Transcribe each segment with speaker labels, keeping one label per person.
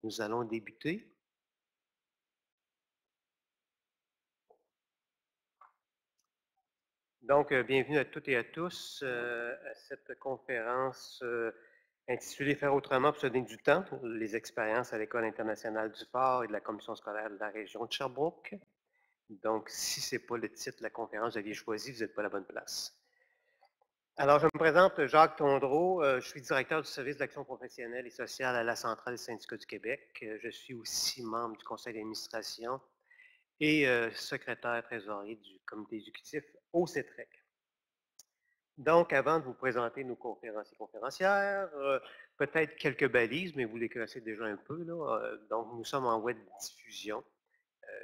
Speaker 1: Nous allons débuter. Donc, bienvenue à toutes et à tous à cette conférence intitulée Faire autrement pour se donner du temps, les expériences à l'École internationale du Fort et de la Commission scolaire de la région de Sherbrooke. Donc, si ce n'est pas le titre de la conférence que vous aviez choisi, vous n'êtes pas à la bonne place. Alors, je me présente, Jacques Tondreau. Je suis directeur du service d'action professionnelle et sociale à la Centrale des syndicats du Québec. Je suis aussi membre du conseil d'administration et secrétaire trésorier du comité exécutif au CETREC. Donc, avant de vous présenter nos conférenciers et conférencières, peut-être quelques balises, mais vous les connaissez déjà un peu. Là. Donc, nous sommes en web diffusion,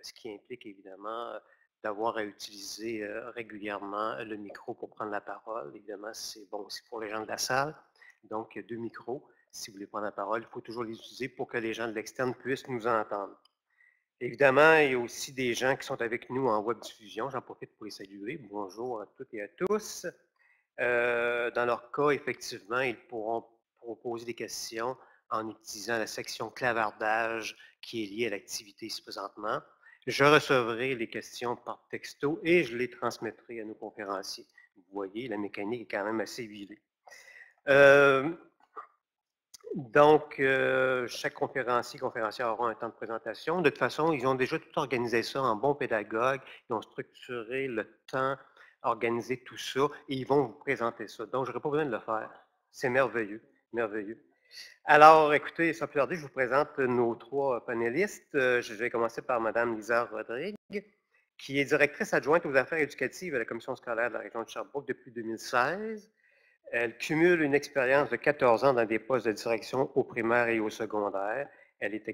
Speaker 1: ce qui implique évidemment d'avoir à utiliser régulièrement le micro pour prendre la parole. Évidemment, c'est bon aussi pour les gens de la salle. Donc, il y a 2 micros. Si vous voulez prendre la parole, il faut toujours les utiliser pour que les gens de l'externe puissent nous entendre. Évidemment, il y a aussi des gens qui sont avec nous en web diffusion. J'en profite pour les saluer. Bonjour à toutes et à tous. Dans leur cas, effectivement, ils pourront poser des questions en utilisant la section clavardage qui est liée à l'activité ici présentement. Je recevrai les questions par texto et je les transmettrai à nos conférenciers. Vous voyez, la mécanique est quand même assez huilée. Donc, chaque conférencière aura un temps de présentation. De toute façon, ils ont déjà tout organisé ça en bons pédagogues. Ils ont structuré le temps, organisé tout ça, et ils vont vous présenter ça. Donc, je n'aurai pas besoin de le faire. C'est merveilleux, merveilleux. Alors, écoutez, sans plus tarder, je vous présente nos 3 panélistes. Je vais commencer par Mme Lisa Rodrigue, qui est directrice adjointe aux affaires éducatives à la Commission scolaire de la région de Sherbrooke depuis 2016. Elle cumule une expérience de 14 ans dans des postes de direction au primaire et au secondaire. Elle est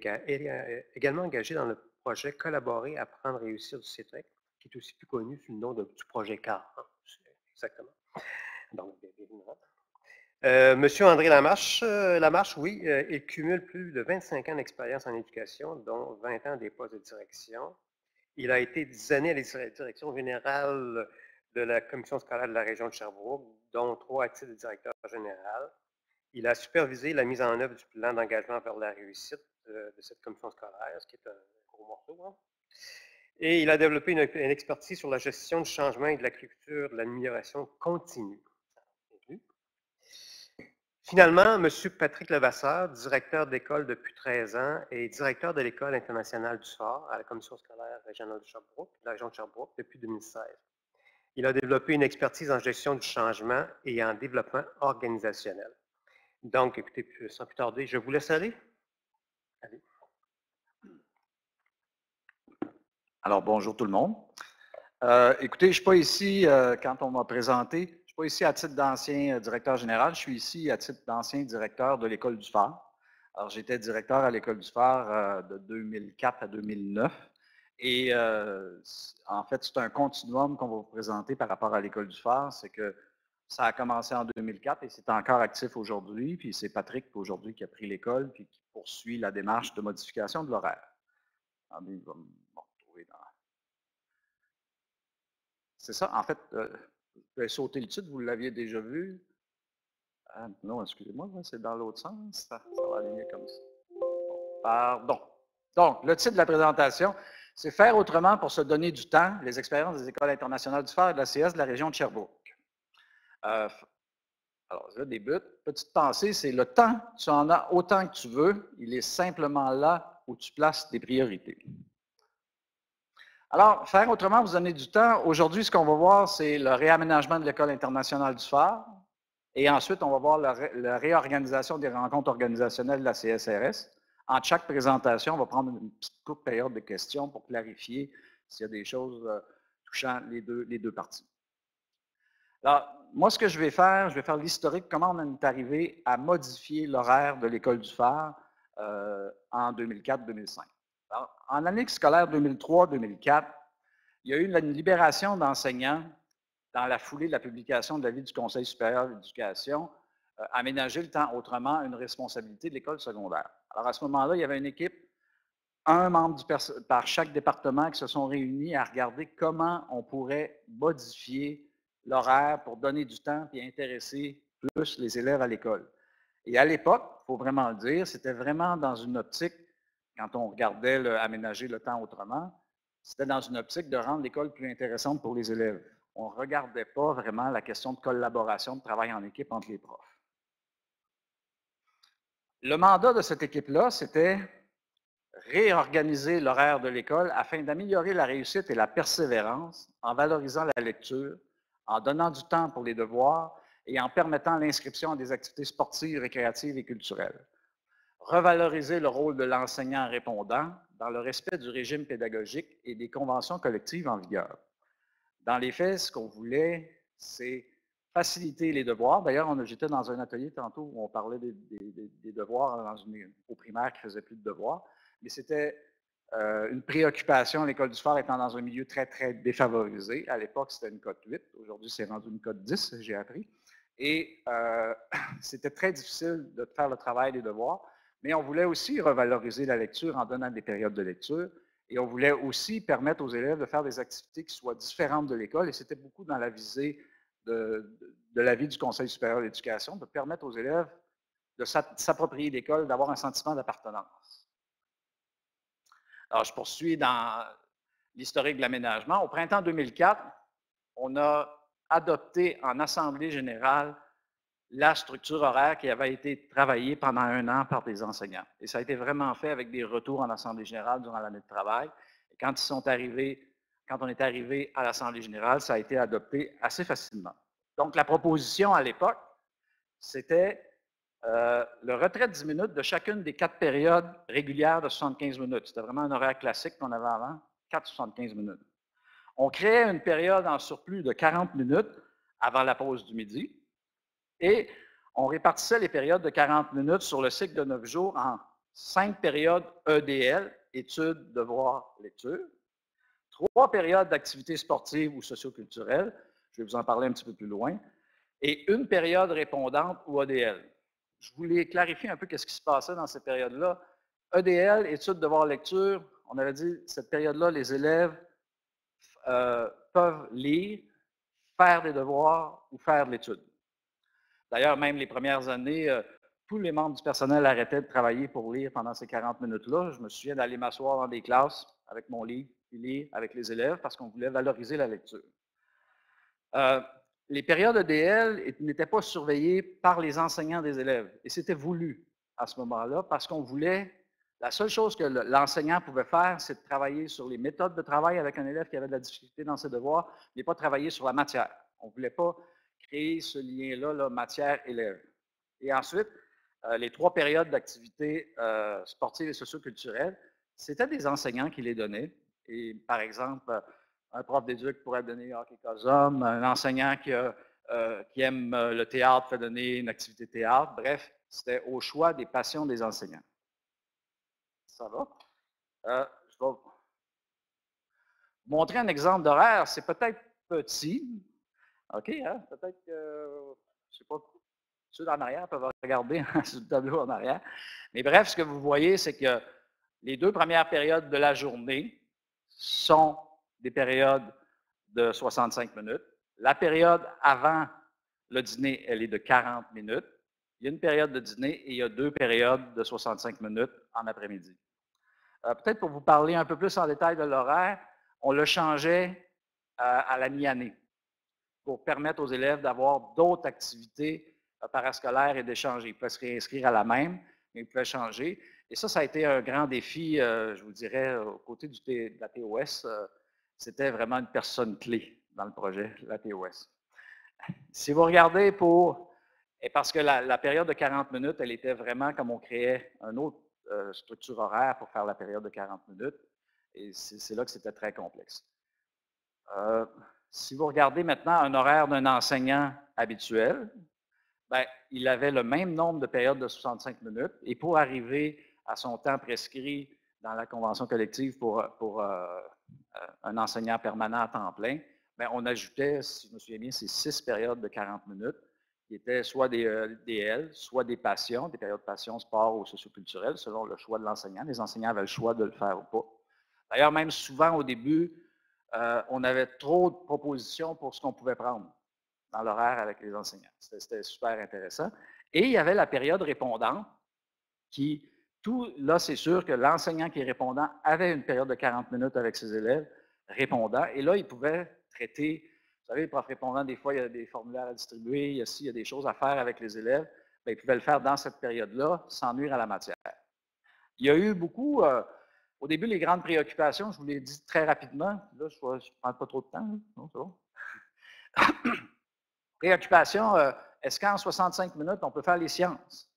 Speaker 1: également engagée dans le projet Collaborer, apprendre, réussir du CETREC, qui est aussi plus connu sous le nom du projet CAR. Exactement. Donc, Monsieur André Lamarche, oui, il cumule plus de 25 ans d'expérience en éducation, dont 20 ans des postes de direction. Il a été 10 années à la direction générale de la commission scolaire de la région de Sherbrooke, dont 3 à titre de directeur général. Il a supervisé la mise en œuvre du plan d'engagement vers la réussite de cette commission scolaire, ce qui est un gros morceau. Hein? Et il a développé une expertise sur la gestion du changement et de la culture de l'amélioration continue. Finalement, M. Patrick Levasseur, directeur d'école depuis 13 ans et directeur de l'École internationale du Fort à la Commission scolaire régionale de Sherbrooke, de la région de Sherbrooke, depuis 2016. Il a développé une expertise en gestion du changement et en développement organisationnel. Donc, écoutez, sans plus tarder, je vous laisse aller. Allez.
Speaker 2: Alors, bonjour tout le monde. Écoutez, je ne suis pas ici, quand on m'a présenté, je ne suis pas ici à titre d'ancien directeur général, je suis ici à titre d'ancien directeur de l'École du Phare. Alors, j'étais directeur à l'École du Phare de 2004 à 2009. Et en fait, c'est un continuum qu'on va vous présenter par rapport à l'École du Phare. C'est que ça a commencé en 2004 et c'est encore actif aujourd'hui. Puis c'est Patrick aujourd'hui qui a pris l'école puis qui poursuit la démarche de modification de l'horaire. Il va me retrouver dans... C'est ça, en fait, vous pouvez sauter le titre, vous l'aviez déjà vu. Ah, non, excusez-moi, c'est dans l'autre sens. Ça va aligner comme ça. Pardon. Donc, le titre de la présentation, c'est Faire autrement pour se donner du temps, les expériences des écoles internationales du Phare et de la CS de la région de Sherbrooke. Alors, je débute. Petite pensée, c'est le temps, tu en as autant que tu veux, il est simplement là où tu places tes priorités. Alors, faire autrement, vous donner du temps. Aujourd'hui, ce qu'on va voir, c'est le réaménagement de l'École internationale du Phare. Et ensuite, on va voir la réorganisation des rencontres organisationnelles de la CSRS. En chaque présentation, on va prendre une petite courte période de questions pour clarifier s'il y a des choses touchant les deux parties. Alors, moi, ce que je vais faire l'historique, comment on est arrivé à modifier l'horaire de l'École du Phare en 2004-2005. En année scolaire 2003-2004, il y a eu une libération d'enseignants dans la foulée de la publication de l'avis du Conseil supérieur de l'éducation, aménager le temps autrement, une responsabilité de l'école secondaire. Alors, à ce moment-là, il y avait une équipe, un membre par chaque département qui se sont réunis à regarder comment on pourrait modifier l'horaire pour donner du temps et intéresser plus les élèves à l'école. Et à l'époque, il faut vraiment le dire, c'était vraiment dans une optique quand on regardait aménager le temps autrement, c'était dans une optique de rendre l'école plus intéressante pour les élèves. On ne regardait pas vraiment la question de collaboration, de travail en équipe entre les profs. Le mandat de cette équipe-là, c'était réorganiser l'horaire de l'école afin d'améliorer la réussite et la persévérance en valorisant la lecture, en donnant du temps pour les devoirs et en permettant l'inscription à des activités sportives, récréatives et culturelles. Revaloriser le rôle de l'enseignant répondant dans le respect du régime pédagogique et des conventions collectives en vigueur. Dans les faits, ce qu'on voulait, c'est faciliter les devoirs. D'ailleurs, j'étais dans un atelier tantôt où on parlait des devoirs au primaire qui ne faisaient plus de devoirs, mais c'était une préoccupation, l'école du soir étant dans un milieu très, très défavorisé. À l'époque, c'était une cote 8. Aujourd'hui, c'est rendu une cote 10, j'ai appris. Et c'était très difficile de faire le travail des devoirs, mais on voulait aussi revaloriser la lecture en donnant des périodes de lecture. Et on voulait aussi permettre aux élèves de faire des activités qui soient différentes de l'école. Et c'était beaucoup dans la visée de l'avis du Conseil supérieur de l'éducation, de permettre aux élèves de s'approprier l'école, d'avoir un sentiment d'appartenance. Alors, je poursuis dans l'historique de l'aménagement. Au printemps 2004, on a adopté en Assemblée générale la structure horaire qui avait été travaillée pendant 1 an par des enseignants. Et ça a été vraiment fait avec des retours en Assemblée générale durant l'année de travail. Et quand on est arrivé à l'Assemblée générale, ça a été adopté assez facilement. Donc, la proposition à l'époque, c'était le retrait de 10 minutes de chacune des 4 périodes régulières de 75 minutes. C'était vraiment un horaire classique qu'on avait avant, 4,75 minutes. On créait une période en surplus de 40 minutes avant la pause du midi. Et on répartissait les périodes de 40 minutes sur le cycle de 9 jours en 5 périodes EDL, études, devoirs, lecture, 3 périodes d'activités sportives ou socioculturelles, je vais vous en parler un petit peu plus loin, et 1 période répondante ou EDL. Je voulais clarifier un peu ce qui se passait dans ces périodes-là. EDL, études, devoirs, lecture, on avait dit, cette période-là, les élèves peuvent lire, faire des devoirs ou faire de l'étude. D'ailleurs, même les premières années, tous les membres du personnel arrêtaient de travailler pour lire pendant ces 40 minutes-là. Je me souviens d'aller m'asseoir dans des classes avec mon livre et lire avec les élèves parce qu'on voulait valoriser la lecture. Les périodes EDL n'étaient pas surveillées par les enseignants des élèves. Et c'était voulu à ce moment-là parce qu'on voulait, la seule chose que l'enseignant pouvait faire, c'est de travailler sur les méthodes de travail avec un élève qui avait de la difficulté dans ses devoirs, mais pas travailler sur la matière. On ne voulait pas créer ce lien-là, matière-élève. Et ensuite, les 3 périodes d'activités sportives et socioculturelles, c'était des enseignants qui les donnaient. Et par exemple, un prof d'éduc pourrait donner hockey cosum, un enseignant qui aime le théâtre fait donner une activité théâtre. Bref, c'était au choix des passions des enseignants. Ça va? Je vais vous montrer un exemple d'horaire. C'est peut-être petit. OK, hein? Peut-être que, je ne sais pas, ceux en arrière peuvent regarder sur le tableau en arrière. Mais bref, ce que vous voyez, c'est que les 2 premières périodes de la journée sont des périodes de 65 minutes. La période avant le dîner, elle est de 40 minutes. Il y a une période de dîner et il y a 2 périodes de 65 minutes en après-midi. Peut-être pour vous parler un peu plus en détail de l'horaire, on le changeait à la mi-année pour permettre aux élèves d'avoir d'autres activités parascolaires et d'échanger. Ils pouvaient se réinscrire à la même, mais ils pouvaient changer. Et ça a été un grand défi, je vous dirais, aux côtés de la TOS. C'était vraiment une personne clé dans le projet, la TOS. Si vous regardez et parce que la période de 40 minutes, elle était vraiment comme on créait une autre structure horaire pour faire la période de 40 minutes. Et c'est là que c'était très complexe. Si vous regardez maintenant un horaire d'un enseignant habituel, bien, il avait le même nombre de périodes de 65 minutes et pour arriver à son temps prescrit dans la convention collective pour un enseignant permanent à temps plein, bien, on ajoutait, si je me souviens bien, ces 6 périodes de 40 minutes qui étaient soit des DL, soit des passions, des périodes de passion, sport ou socioculturelles, selon le choix de l'enseignant. Les enseignants avaient le choix de le faire ou pas. D'ailleurs, même souvent au début, on avait trop de propositions pour ce qu'on pouvait prendre dans l'horaire avec les enseignants. C'était super intéressant. Et il y avait la période répondante qui Tout, là, c'est sûr que l'enseignant qui est répondant avait une période de 40 minutes avec ses élèves répondants, et là, il pouvait traiter, vous savez, le prof répondant, des fois, il y a des formulaires à distribuer, il y a des choses à faire avec les élèves, bien, il pouvait le faire dans cette période-là, sans nuire à la matière. Il y a eu beaucoup, au début, les grandes préoccupations, je vous l'ai dit très rapidement, là, je ne prends pas trop de temps, non, c'est bon. Préoccupation, est-ce qu'en 65 minutes, on peut faire les sciences?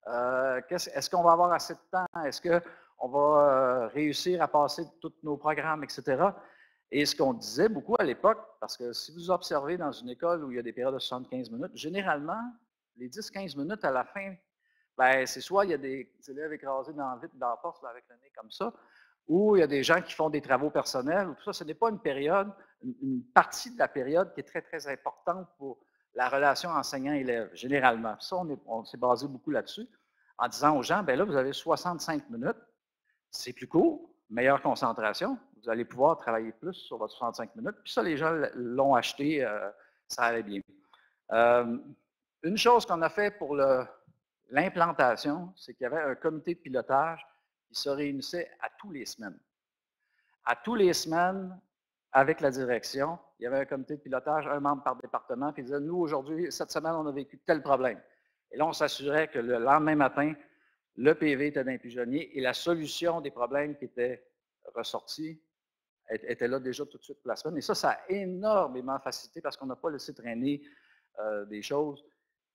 Speaker 2: Est-ce qu'on va avoir assez de temps? Est-ce qu'on va réussir à passer tous nos programmes, etc.? Et ce qu'on disait beaucoup à l'époque, parce que si vous observez dans une école où il y a des périodes de 75 minutes, généralement, les 10-15 minutes à la fin, ben, c'est soit il y a des élèves écrasés dans le vide, dans la porte, avec le nez comme ça, ou il y a des gens qui font des travaux personnels, ou tout ça. Ce n'est pas une période, une partie de la période qui est très, très importante pour la relation enseignant-élève, généralement. Ça, on s'est basé beaucoup là-dessus, en disant aux gens, bien là, vous avez 65 minutes, c'est plus court, meilleure concentration, vous allez pouvoir travailler plus sur votre 65 minutes. Puis ça, les gens l'ont acheté, ça allait bien. Une chose qu'on a fait pour l'implantation, c'est qu'il y avait un comité de pilotage qui se réunissait à tous les semaines. À tous les semaines, avec la direction, il y avait un comité de pilotage, un membre par département, qui disait, nous, aujourd'hui, cette semaine, on a vécu tel problème. Et là, on s'assurait que le lendemain matin, le PV était d'un pigeonnier et la solution des problèmes qui étaient ressortis était là déjà tout de suite pour la semaine. Et ça a énormément facilité parce qu'on n'a pas laissé traîner des choses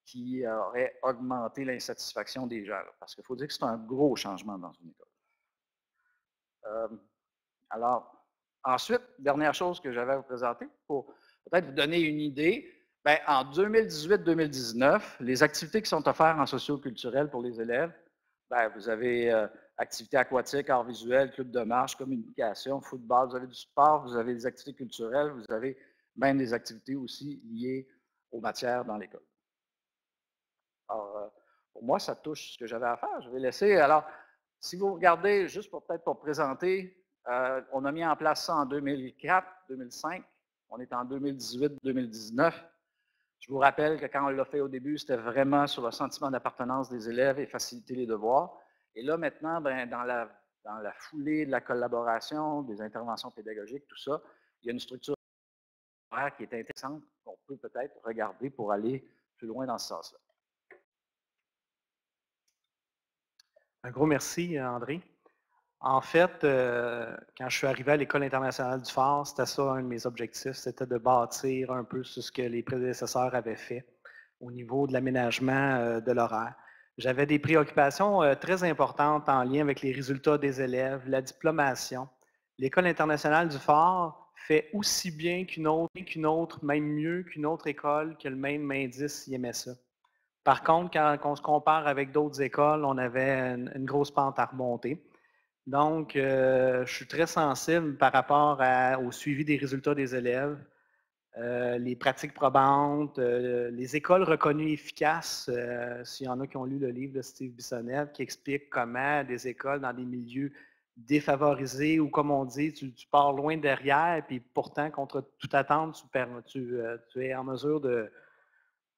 Speaker 2: qui auraient augmenté l'insatisfaction des gens. Là, parce qu'il faut dire que c'est un gros changement dans une école. Alors, ensuite, dernière chose que j'avais à vous présenter, pour peut-être vous donner une idée, bien, en 2018-2019, les activités qui sont offertes en socio-culturel pour les élèves, bien, vous avez activités aquatiques, arts visuels, club de marche, communication, football, vous avez du sport, vous avez des activités culturelles, vous avez même des activités aussi liées aux matières dans l'école. Alors, pour moi, ça touche ce que j'avais à faire. Je vais laisser. Alors, si vous regardez, juste peut-être pour présenter, on a mis en place ça en 2004, 2005. On est en 2018-2019. Je vous rappelle que quand on l'a fait au début, c'était vraiment sur le sentiment d'appartenance des élèves et faciliter les devoirs. Et là, maintenant, ben, dans la foulée de la collaboration, des interventions pédagogiques, tout ça, il y a une structure qui est intéressante qu'on peut peut-être regarder pour aller plus loin dans ce sens-là.
Speaker 3: Un gros merci, André. En fait, quand je suis arrivé à l'École internationale du phare, c'était ça un de mes objectifs, c'était de bâtir un peu sur ce que les prédécesseurs avaient fait au niveau de l'aménagement de l'horaire. J'avais des préoccupations très importantes en lien avec les résultats des élèves, la diplomation. L'École internationale du phare fait aussi bien qu'une autre, même mieux qu'une autre école que le même indice, il aimait ça. Par contre, quand on se compare avec d'autres écoles, on avait une grosse pente à remonter. Donc, je suis très sensible par rapport au suivi des résultats des élèves, les pratiques probantes, les écoles reconnues efficaces, s'il y en a qui ont lu le livre de Steve Bissonnette, qui explique comment des écoles dans des milieux défavorisés, ou comme on dit, tu pars loin derrière, puis pourtant, contre toute attente, tu es en mesure de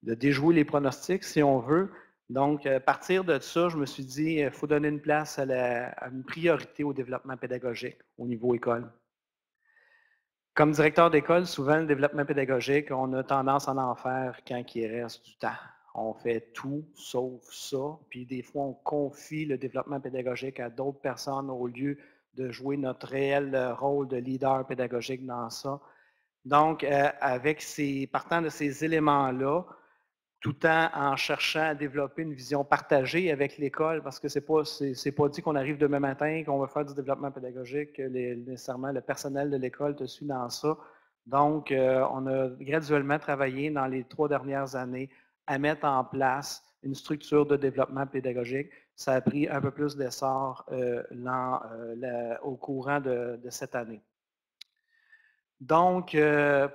Speaker 3: déjouer les pronostics, si on veut. Donc, à partir de ça, je me suis dit, il faut donner une place à une priorité au développement pédagogique au niveau école. Comme directeur d'école, souvent, le développement pédagogique, on a tendance à en faire quand il reste du temps. On fait tout sauf ça, puis des fois, on confie le développement pédagogique à d'autres personnes au lieu de jouer notre réel rôle de leader pédagogique dans ça. Donc, partant de ces éléments-là, tout en cherchant à développer une vision partagée avec l'école, parce que c'est pas dit qu'on arrive demain matin, qu'on va faire du développement pédagogique, que nécessairement le personnel de l'école te suit dans ça. Donc, on a graduellement travaillé dans les 3 dernières années à mettre en place une structure de développement pédagogique. Ça a pris un peu plus d'essor au courant de cette année. Donc,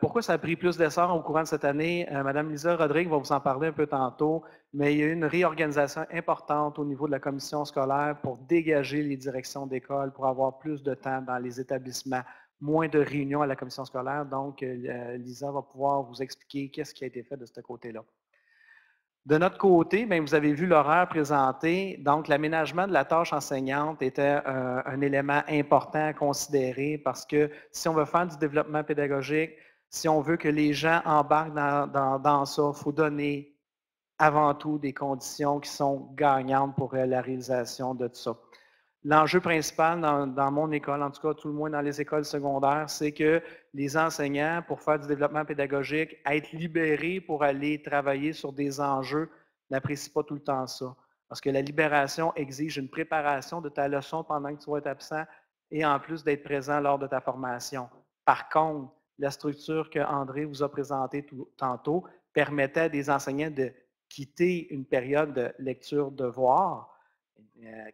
Speaker 3: pourquoi ça a pris plus d'essor au courant de cette année? Madame Lisa Rodrigue va vous en parler un peu tantôt, mais il y a eu une réorganisation importante au niveau de la commission scolaire pour dégager les directions d'école, pour avoir plus de temps dans les établissements, moins de réunions à la commission scolaire. Donc, Lisa va pouvoir vous expliquer qu'est-ce qui a été fait de ce côté-là. De notre côté, bien, vous avez vu l'horaire présenté. Donc, l'aménagement de la tâche enseignante était un élément important à considérer parce que si on veut faire du développement pédagogique, si on veut que les gens embarquent dans ça, il faut donner avant tout des conditions qui sont gagnantes pour la réalisation de tout ça. L'enjeu principal dans mon école, en tout cas tout le moins dans les écoles secondaires, c'est que les enseignants, pour faire du développement pédagogique, être libérés pour aller travailler sur des enjeux, n'apprécient pas tout le temps ça. Parce que la libération exige une préparation de ta leçon pendant que tu vas être absent et en plus d'être présent lors de ta formation. Par contre, la structure que André vous a présentée tantôt permettait à des enseignants de quitter une période de lecture-devoir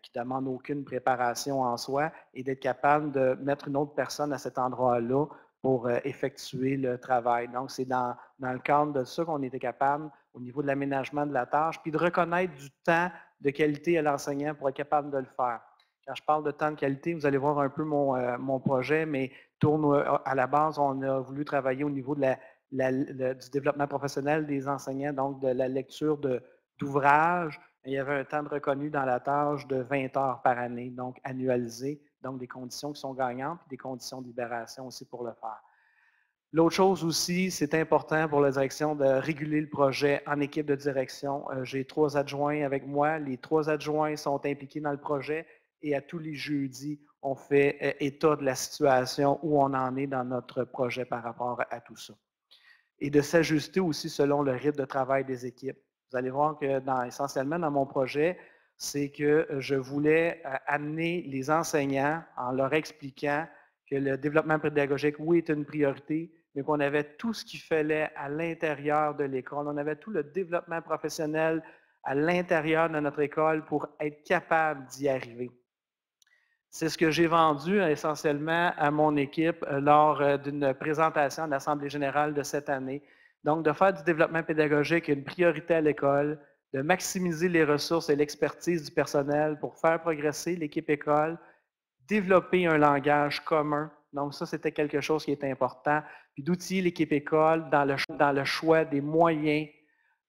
Speaker 3: qui ne demande aucune préparation en soi et d'être capable de mettre une autre personne à cet endroit-là pour effectuer le travail. Donc, c'est dans le cadre de ça qu'on était capable, au niveau de l'aménagement de la tâche, puis de reconnaître du temps de qualité à l'enseignant pour être capable de le faire. Quand je parle de temps de qualité, vous allez voir un peu mon projet, mais tourne à la base, on a voulu travailler au niveau de du développement professionnel des enseignants, donc de la lecture d'ouvrages. Il y avait un temps de reconnu dans la tâche de 20 heures par année, donc annualisé, donc des conditions qui sont gagnantes, puis des conditions de libération aussi pour le faire. L'autre chose aussi, c'est important pour la direction de réguler le projet en équipe de direction. J'ai 3 adjoints avec moi. Les 3 adjoints sont impliqués dans le projet et à tous les jeudis, on fait état de la situation où on en est dans notre projet par rapport à tout ça. Et de s'ajuster aussi selon le rythme de travail des équipes. Vous allez voir que essentiellement dans mon projet, c'est que je voulais amener les enseignants en leur expliquant que le développement pédagogique, oui, est une priorité, mais qu'on avait tout ce qu'il fallait à l'intérieur de l'école. On avait tout le développement professionnel à l'intérieur de notre école pour être capable d'y arriver. C'est ce que j'ai vendu essentiellement à mon équipe lors d'une présentation à l'Assemblée générale de cette année. Donc, de faire du développement pédagogique une priorité à l'école, de maximiser les ressources et l'expertise du personnel pour faire progresser l'équipe école, développer un langage commun. Donc, ça, c'était quelque chose qui était important. Puis d'outiller l'équipe école dans le choix des moyens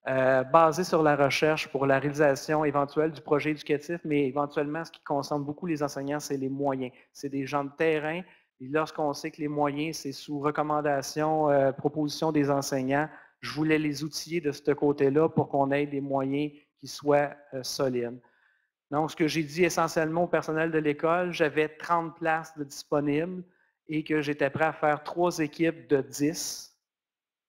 Speaker 3: basé sur la recherche pour la réalisation éventuelle du projet éducatif, mais éventuellement, ce qui concerne beaucoup les enseignants, c'est les moyens. C'est des gens de terrain. Et lorsqu'on sait que les moyens, c'est sous recommandation, proposition des enseignants, je voulais les outiller de ce côté-là pour qu'on ait des moyens qui soient solides. Donc, ce que j'ai dit essentiellement au personnel de l'école, j'avais 30 places de disponibles et que j'étais prêt à faire 3 équipes de 10,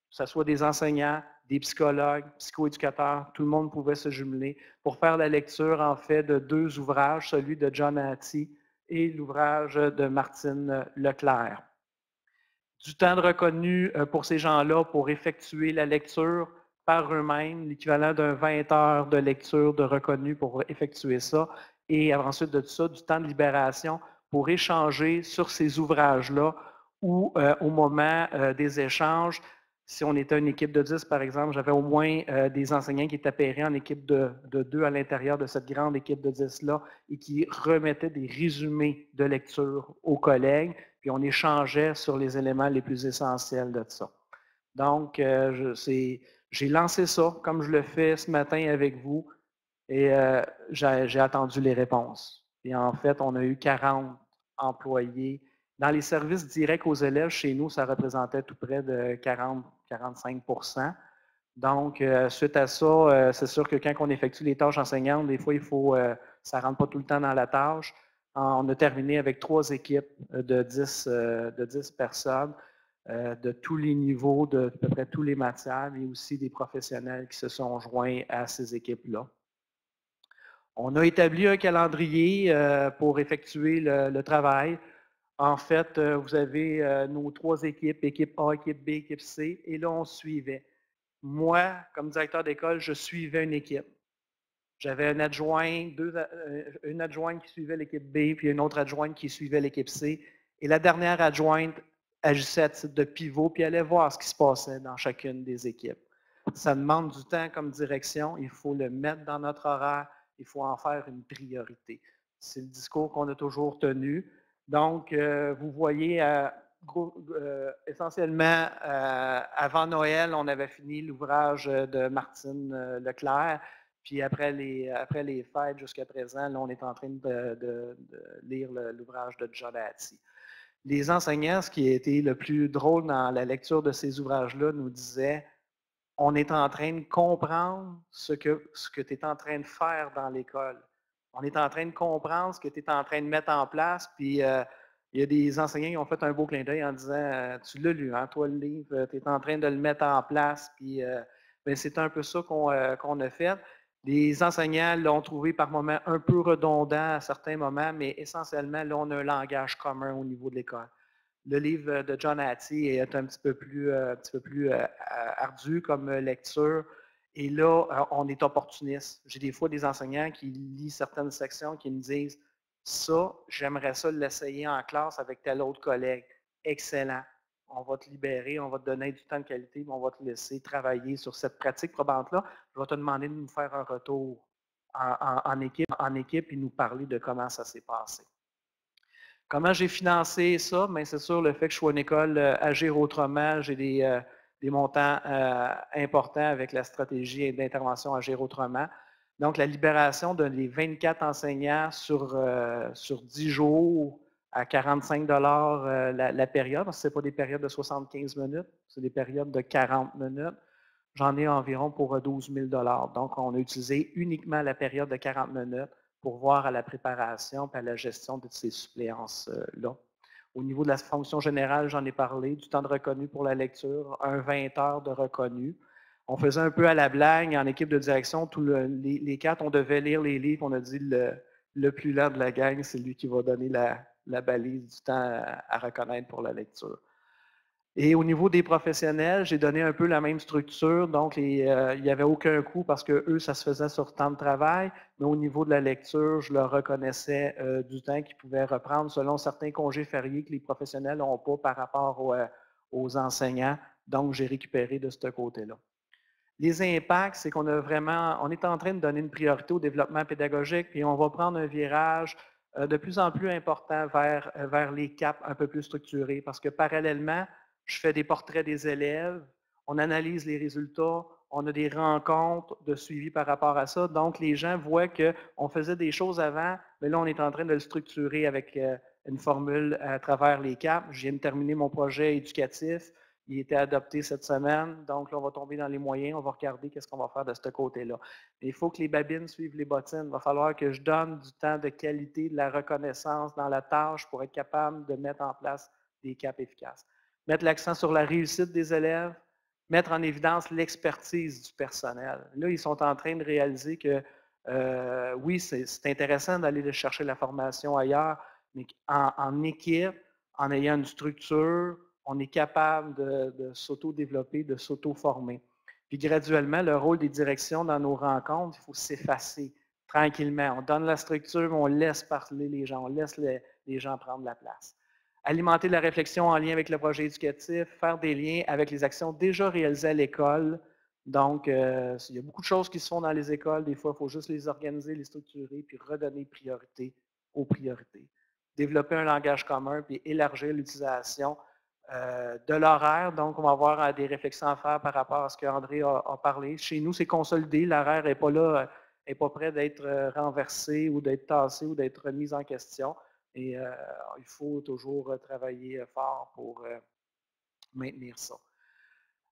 Speaker 3: que ce soit des enseignants, des psychologues, psychoéducateurs, tout le monde pouvait se jumeler pour faire la lecture, en fait, de 2 ouvrages, celui de John Hattie et l'ouvrage de Martine Leclerc. Du temps de reconnu pour ces gens-là pour effectuer la lecture par eux-mêmes, l'équivalent d'un 20 heures de lecture de reconnu pour effectuer ça, et ensuite de tout ça, du temps de libération pour échanger sur ces ouvrages-là ou au moment des échanges, si on était une équipe de 10, par exemple, j'avais au moins des enseignants qui étaient pairés en équipe de 2 à l'intérieur de cette grande équipe de 10-là et qui remettaient des résumés de lecture aux collègues, puis on échangeait sur les éléments les plus essentiels de ça. Donc, j'ai lancé ça comme je le fais ce matin avec vous et j'ai attendu les réponses. Et en fait, on a eu 40 employés. Dans les services directs aux élèves, chez nous, ça représentait tout près de 40-45%. Donc, suite à ça, c'est sûr que quand on effectue les tâches enseignantes, des fois, ça ne rentre pas tout le temps dans la tâche. On a terminé avec 3 équipes de 10 personnes, de tous les niveaux, de à peu près toutes les matières, mais aussi des professionnels qui se sont joints à ces équipes-là. On a établi un calendrier pour effectuer le travail. En fait, vous avez nos 3 équipes, équipe A, équipe B, équipe C, et là, on suivait. Moi, comme directeur d'école, je suivais une équipe. J'avais un adjoint, une adjointe qui suivait l'équipe B, puis une autre adjointe qui suivait l'équipe C. Et la dernière adjointe agissait à titre de pivot, puis allait voir ce qui se passait dans chacune des équipes. Ça demande du temps comme direction, il faut le mettre dans notre horaire, il faut en faire une priorité. C'est le discours qu'on a toujours tenu. Donc, vous voyez essentiellement, avant Noël, on avait fini l'ouvrage de Martine Leclerc. Puis après les fêtes jusqu'à présent, là, on est en train de lire l'ouvrage de John Hattie. Les enseignants, ce qui a été le plus drôle dans la lecture de ces ouvrages-là, nous disaient on est en train de comprendre ce que tu es en train de faire dans l'école. On est en train de comprendre ce que tu es en train de mettre en place. Puis il y a des enseignants qui ont fait un beau clin d'œil en disant tu l'as lu, hein, toi, le livre, tu es en train de le mettre en place. Puis c'est un peu ça qu'on a fait. Les enseignants l'ont trouvé par moments un peu redondant à certains moments, mais essentiellement, là, on a un langage commun au niveau de l'école. Le livre de John Hattie est un petit peu plus ardu comme lecture. Et là, on est opportuniste. J'ai des fois des enseignants qui lisent certaines sections qui me disent ça, j'aimerais ça l'essayer en classe avec tel autre collègue. Excellent. On va te libérer, on va te donner du temps de qualité, mais on va te laisser travailler sur cette pratique probante-là. Je vais te demander de nous faire un retour en équipe et nous parler de comment ça s'est passé. Comment j'ai financé ça? Bien, c'est sûr, le fait que je sois une école Agir autrement, j'ai des montants importants avec la stratégie d'intervention Agir autrement. Donc, la libération de les 24 enseignants sur 10 jours à 45 la période, parce que ce n'est pas des périodes de 75 minutes, c'est des périodes de 40 minutes. J'en ai environ pour 12 000 $. Donc, on a utilisé uniquement la période de 40 minutes pour voir à la préparation et à la gestion de ces suppléances-là. Au niveau de la fonction générale, j'en ai parlé, du temps de reconnu pour la lecture, un 20 heures de reconnu. On faisait un peu à la blague en équipe de direction, les 4, on devait lire les livres, on a dit le plus lent de la gang, c'est lui qui va donner la balise du temps à reconnaître pour la lecture. Et au niveau des professionnels, j'ai donné un peu la même structure, donc il n'y avait aucun coût parce que eux, ça se faisait sur temps de travail, mais au niveau de la lecture, je leur reconnaissais du temps qu'ils pouvaient reprendre selon certains congés fériés que les professionnels n'ont pas par rapport aux enseignants, donc j'ai récupéré de ce côté-là. Les impacts, c'est qu'on on est en train de donner une priorité au développement pédagogique, puis on va prendre un virage de plus en plus important vers les caps un peu plus structurés, parce que parallèlement, je fais des portraits des élèves, on analyse les résultats, on a des rencontres de suivi par rapport à ça. Donc, les gens voient qu'on faisait des choses avant, mais là, on est en train de le structurer avec une formule à travers les caps. Je viens de terminer mon projet éducatif. Il a été adopté cette semaine, donc là, on va tomber dans les moyens, on va regarder qu'est-ce qu'on va faire de ce côté-là. Il faut que les babines suivent les bottines. Il va falloir que je donne du temps de qualité, de la reconnaissance dans la tâche pour être capable de mettre en place des caps efficaces. Mettre l'accent sur la réussite des élèves, mettre en évidence l'expertise du personnel. Là, ils sont en train de réaliser que oui, c'est intéressant d'aller chercher la formation ailleurs, mais en équipe, en ayant une structure, on est capable de s'auto-développer, de s'auto-former. Puis graduellement, le rôle des directions dans nos rencontres, il faut s'effacer tranquillement. On donne la structure, mais on laisse parler les gens, on laisse les gens prendre la place. Alimenter la réflexion en lien avec le projet éducatif, faire des liens avec les actions déjà réalisées à l'école. Donc, il y a beaucoup de choses qui se font dans les écoles. Des fois, il faut juste les organiser, les structurer, puis redonner priorité aux priorités. Développer un langage commun, puis élargir l'utilisation de l'horaire. Donc, on va avoir des réflexions à faire par rapport à ce qu'André a parlé. Chez nous, c'est consolidé. L'horaire n'est pas là, n'est pas prêt d'être renversé ou d'être tassé ou d'être mis en question. Et il faut toujours travailler fort pour maintenir ça.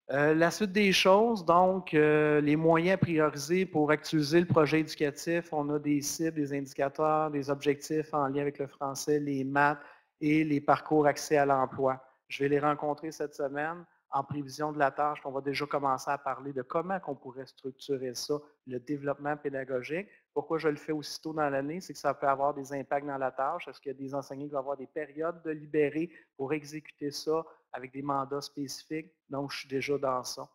Speaker 3: La suite des choses, donc, les moyens priorisés pour actualiser le projet éducatif, on a des cibles, des indicateurs, des objectifs en lien avec le français, les maths et les parcours accès à l'emploi. Je vais les rencontrer cette semaine en prévision de la tâche. On va déjà commencer à parler de comment on pourrait structurer ça, le développement pédagogique. Pourquoi je le fais aussitôt dans l'année, c'est que ça peut avoir des impacts dans la tâche. Est-ce qu'il y a des enseignants qui vont avoir des périodes de libérés pour exécuter ça avec des mandats spécifiques? Donc, je suis déjà dans ça.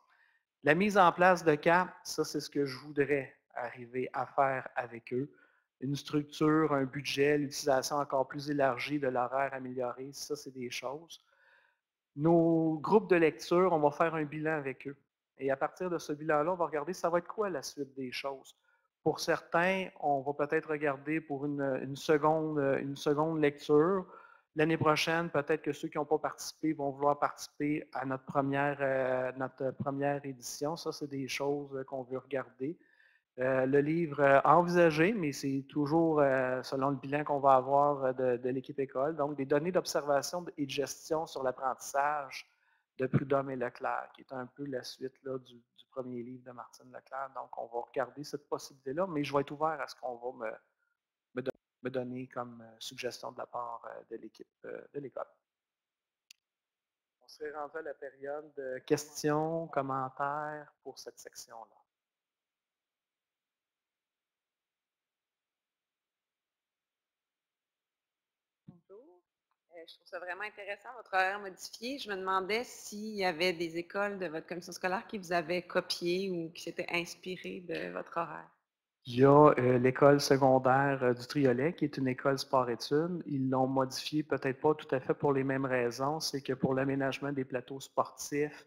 Speaker 3: La mise en place de CAP, ça, c'est ce que je voudrais arriver à faire avec eux. Une structure, un budget, l'utilisation encore plus élargie de l'horaire amélioré, ça, c'est des choses. Nos groupes de lecture, on va faire un bilan avec eux. Et à partir de ce bilan-là, on va regarder ça va être quoi la suite des choses. Pour certains, on va peut-être regarder pour une seconde lecture. L'année prochaine, peut-être que ceux qui n'ont pas participé vont vouloir participer à notre première édition. Ça, c'est des choses qu'on veut regarder. Le livre envisagé, mais c'est toujours selon le bilan qu'on va avoir de l'équipe école. Donc, des données d'observation et de gestion sur l'apprentissage de Prudhomme et Leclerc, qui est un peu la suite là, du premier livre de Martine Leclerc. Donc, on va regarder cette possibilité-là, mais je vais être ouvert à ce qu'on va me donner comme suggestion de la part de l'équipe de l'école. On serait rendu à la période de questions, commentaires pour cette section-là.
Speaker 4: Bonjour. Je trouve ça vraiment intéressant, votre horaire modifié. Je me demandais s'il y avait des écoles de votre commission scolaire qui vous avaient copié ou qui s'étaient inspirées de votre horaire.
Speaker 3: Il y a l'école secondaire du Triolet, qui est une école sport-études. Ils l'ont modifié peut-être pas tout à fait pour les mêmes raisons. C'est que pour l'aménagement des plateaux sportifs,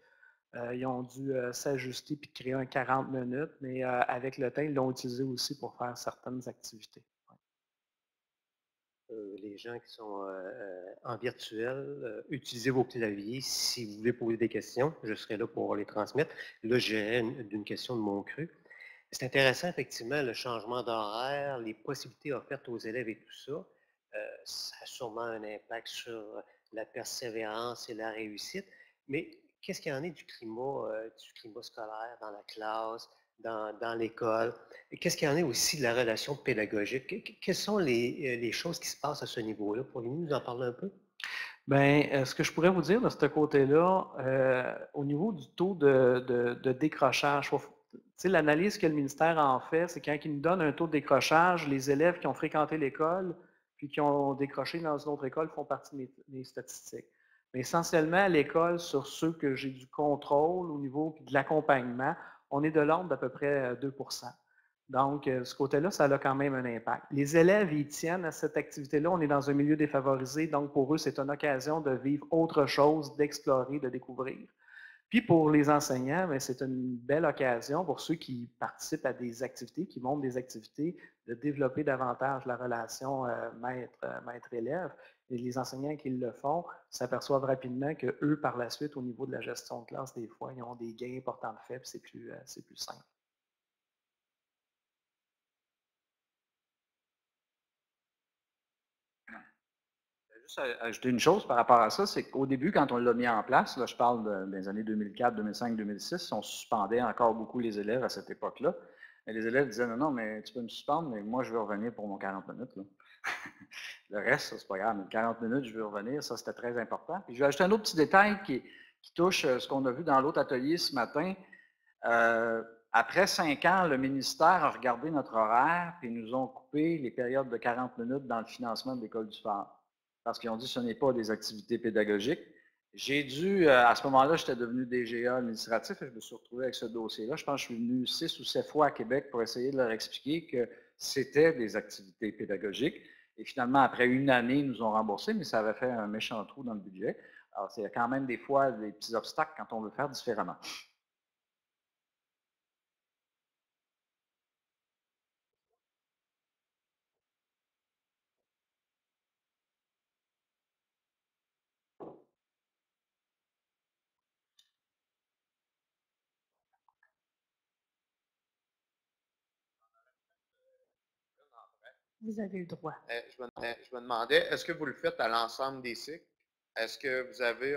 Speaker 3: ils ont dû s'ajuster puis créer un 40 minutes, mais avec le temps, ils l'ont utilisé aussi pour faire certaines activités.
Speaker 1: Les gens qui sont en virtuel, utilisez vos claviers si vous voulez poser des questions. Je serai là pour les transmettre. Là, j'irai d'une question de mon cru. C'est intéressant, effectivement, le changement d'horaire, les possibilités offertes aux élèves et tout ça. Ça a sûrement un impact sur la persévérance et la réussite. Mais qu'est-ce qu'il y en est du climat scolaire dans la classe, dans l'école? Qu'est-ce qu'il y en est aussi de la relation pédagogique? Quelles sont les choses qui se passent à ce niveau-là? Pourriez-vous nous en parler un peu?
Speaker 3: Bien, ce que je pourrais vous dire de ce côté-là, au niveau du taux de décrochage, l'analyse que le ministère en fait, c'est quand il nous donne un taux de décrochage, les élèves qui ont fréquenté l'école puis qui ont décroché dans une autre école font partie de mes statistiques. Mais essentiellement, à l'école, sur ceux que j'ai du contrôle au niveau de l'accompagnement, on est de l'ordre d'à peu près 2 Donc, ce côté-là, ça a quand même un impact. Les élèves, ils tiennent à cette activité-là. On est dans un milieu défavorisé, donc pour eux, c'est une occasion de vivre autre chose, d'explorer, de découvrir. Puis pour les enseignants, c'est une belle occasion pour ceux qui participent à des activités, qui montrent des activités, de développer davantage la relation maître-élève. Et les enseignants qui le font s'aperçoivent rapidement qu'eux, par la suite, au niveau de la gestion de classe, des fois, ils ont des gains importants de fait, puis c'est plus simple.
Speaker 2: Juste ajouter une chose par rapport à ça, c'est qu'au début, quand on l'a mis en place, là, je parle des années 2004, 2005, 2006, on suspendait encore beaucoup les élèves à cette époque-là. Et les élèves disaient, non, mais tu peux me suspendre, mais moi, je veux revenir pour mon 40 minutes. Là. Le reste, ça, c'est pas grave, mais 40 minutes, je veux revenir, ça, c'était très important. Puis je vais ajouter un autre petit détail qui touche ce qu'on a vu dans l'autre atelier ce matin. Après 5 ans, le ministère a regardé notre horaire et nous ont coupé les périodes de 40 minutes dans le financement de l'école du phare. Parce qu'ils ont dit que ce n'est pas des activités pédagogiques. J'ai dû, à ce moment-là, j'étais devenu DGA administratif et je me suis retrouvé avec ce dossier-là. Je pense que je suis venu 6 ou 7 fois à Québec pour essayer de leur expliquer que c'était des activités pédagogiques. Et finalement, après une année, ils nous ont remboursé, mais ça avait fait un méchant trou dans le budget. Alors, il y a quand même des fois des petits obstacles quand on veut faire différemment.
Speaker 4: Vous avez le droit.
Speaker 5: Je me demandais, est-ce que vous le faites à l'ensemble des cycles? Est-ce que vous avez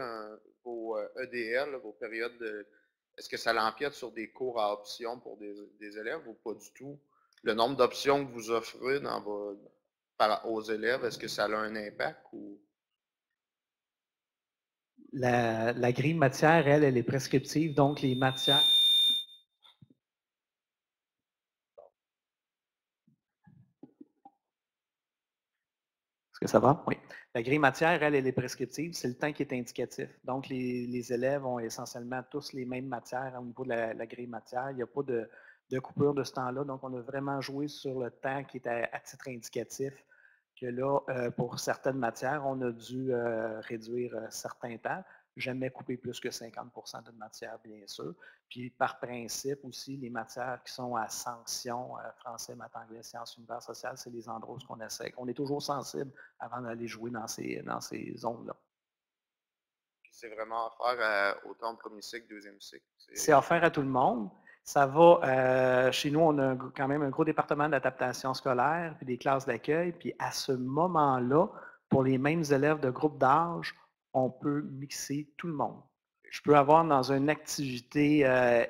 Speaker 5: vos EDL, là, vos périodes de... Est-ce que ça l'empiète sur des cours à options pour des élèves ou pas du tout? Le nombre d'options que vous offrez aux élèves, est-ce que ça a un impact? Ou...
Speaker 3: La grille matière, elle est prescriptive, donc les matières... Est-ce que ça va? Oui. La grille matière, elle est prescriptive, c'est le temps qui est indicatif. Donc, les élèves ont essentiellement tous les mêmes matières au niveau de la grille matière. Il n'y a pas de coupure de ce temps-là. Donc, on a vraiment joué sur le temps qui est à titre indicatif, que là, pour certaines matières, on a dû réduire certains temps. jamais couper plus que 50% d'une matière, bien sûr. Puis par principe aussi, les matières qui sont à sanction, français, maths, anglais, sciences, univers social, c'est les endroits où on essaie. On est toujours sensible avant d'aller jouer dans ces zones-là.
Speaker 5: C'est vraiment offert autant en premier cycle, deuxième cycle.
Speaker 3: C'est offert à tout le monde. Ça va, chez nous, on a quand même un gros département d'adaptation scolaire, puis des classes d'accueil. Puis à ce moment-là, pour les mêmes élèves de groupe d'âge, on peut mixer tout le monde. Je peux avoir dans une activité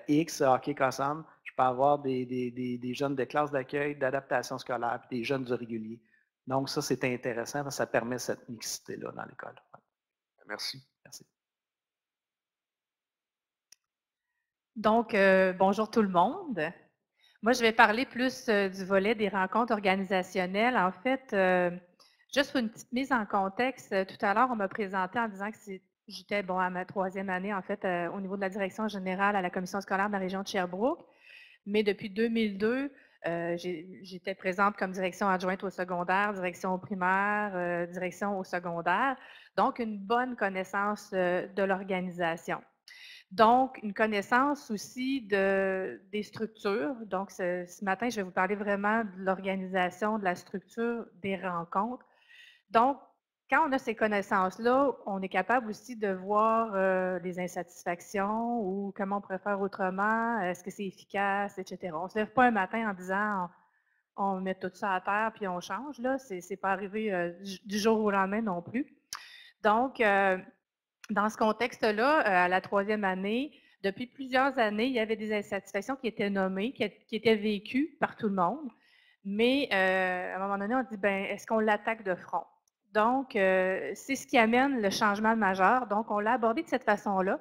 Speaker 3: X, hockey Cossam, je peux avoir des jeunes de classe d'accueil, d'adaptation scolaire, puis des jeunes du régulier. Donc ça, c'est intéressant parce que ça permet cette mixité-là dans l'école.
Speaker 5: Merci.
Speaker 3: Merci.
Speaker 6: Donc, bonjour tout le monde. Moi, je vais parler plus du volet des rencontres organisationnelles. En fait, juste pour une petite mise en contexte, tout à l'heure, on m'a présenté en disant que j'étais à ma 3e année, en fait, au niveau de la direction générale à la commission scolaire de la région de Sherbrooke. Mais depuis 2002, j'étais présente comme direction adjointe au secondaire, direction au primaire, direction au secondaire. Donc, une bonne connaissance de l'organisation. Donc, une connaissance aussi des structures. Donc, ce matin, je vais vous parler vraiment de l'organisation, de la structure des rencontres. Donc, quand on a ces connaissances-là, on est capable aussi de voir les insatisfactions ou comment on pourrait faire autrement, est-ce que c'est efficace, etc. On ne se lève pas un matin en disant on met tout ça à terre puis on change. Là, c'est pas arrivé du jour au lendemain non plus. Donc, dans ce contexte-là, à la 3e année, depuis plusieurs années, il y avait des insatisfactions qui étaient nommées, qui étaient vécues par tout le monde. Mais à un moment donné, on dit, est-ce qu'on l'attaque de front? Donc, c'est ce qui amène le changement majeur. Donc, on l'a abordé de cette façon-là,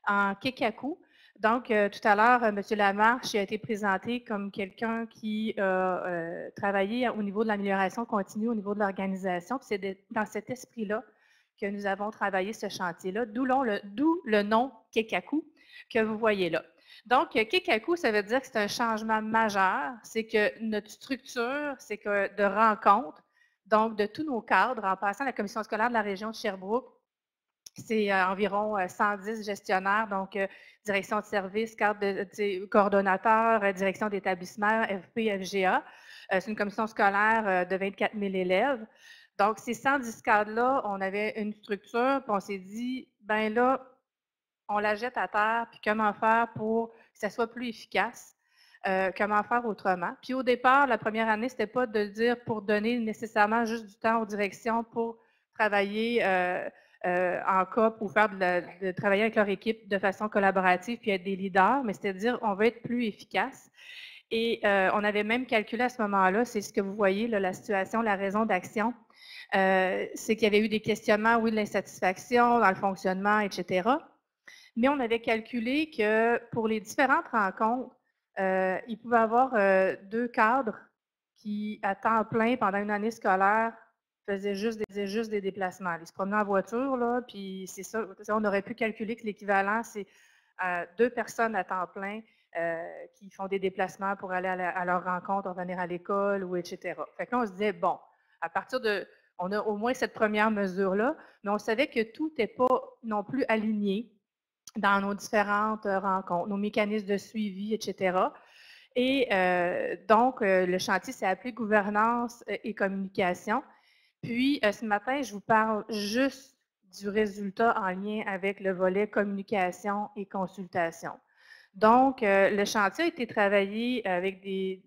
Speaker 6: en kekaku. Donc, tout à l'heure, M. Lamarche a été présenté comme quelqu'un qui a travaillé au niveau de l'amélioration continue, au niveau de l'organisation. C'est dans cet esprit-là que nous avons travaillé ce chantier-là, d'où le nom Kekaku que vous voyez là. Donc, Kekaku, ça veut dire que c'est un changement majeur, c'est que notre structure, c'est que de rencontres, donc de tous nos cadres, en passant à la commission scolaire de la région de Sherbrooke, c'est environ 110 gestionnaires, donc direction de service, coordonnateur, direction d'établissement, FP, FGA. C'est une commission scolaire de 24 000 élèves. Donc, ces 110 cadres-là, on avait une structure, puis on s'est dit, là, on la jette à terre, puis comment faire pour que ça soit plus efficace, comment faire autrement. Puis au départ, la première année, c'était pas de dire pour donner nécessairement juste du temps aux directions pour travailler en COP ou faire de travailler avec leur équipe de façon collaborative puis être des leaders, mais c'était de dire on veut être plus efficace. Et on avait même calculé à ce moment-là, c'est ce que vous voyez, là, la situation, la raison d'action. C'est qu'il y avait eu des questionnements, oui, de l'insatisfaction dans le fonctionnement, etc. Mais on avait calculé que pour les différentes rencontres, il pouvait y avoir 2 cadres qui, à temps plein, pendant une année scolaire, faisaient juste des déplacements. Ils se promenaient en voiture, là, puis c'est ça, on aurait pu calculer que l'équivalent, c'est 2 personnes à temps plein qui font des déplacements pour aller à leur rencontre, revenir à l'école, ou etc. Fait que là, on se disait, bon, à partir de... On a au moins cette première mesure-là, mais on savait que tout n'était pas non plus aligné dans nos différentes rencontres, nos mécanismes de suivi, etc. Et donc, le chantier s'est appelé Gouvernance et communication. Puis, ce matin, je vous parle juste du résultat en lien avec le volet communication et consultation. Donc, le chantier a été travaillé avec des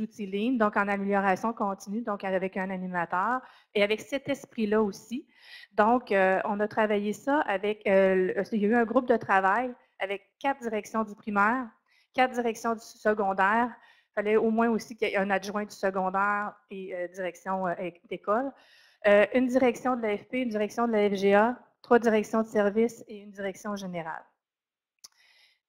Speaker 6: outils Lean, donc en amélioration continue, donc avec un animateur, et avec cet esprit-là aussi. Donc, on a travaillé ça avec, il y a eu un groupe de travail avec 4 directions du primaire, 4 directions du secondaire. Il fallait au moins aussi qu'il y ait un adjoint du secondaire et direction d'école. Une direction de l'AFP, une direction de la FGA, 3 directions de service et une direction générale.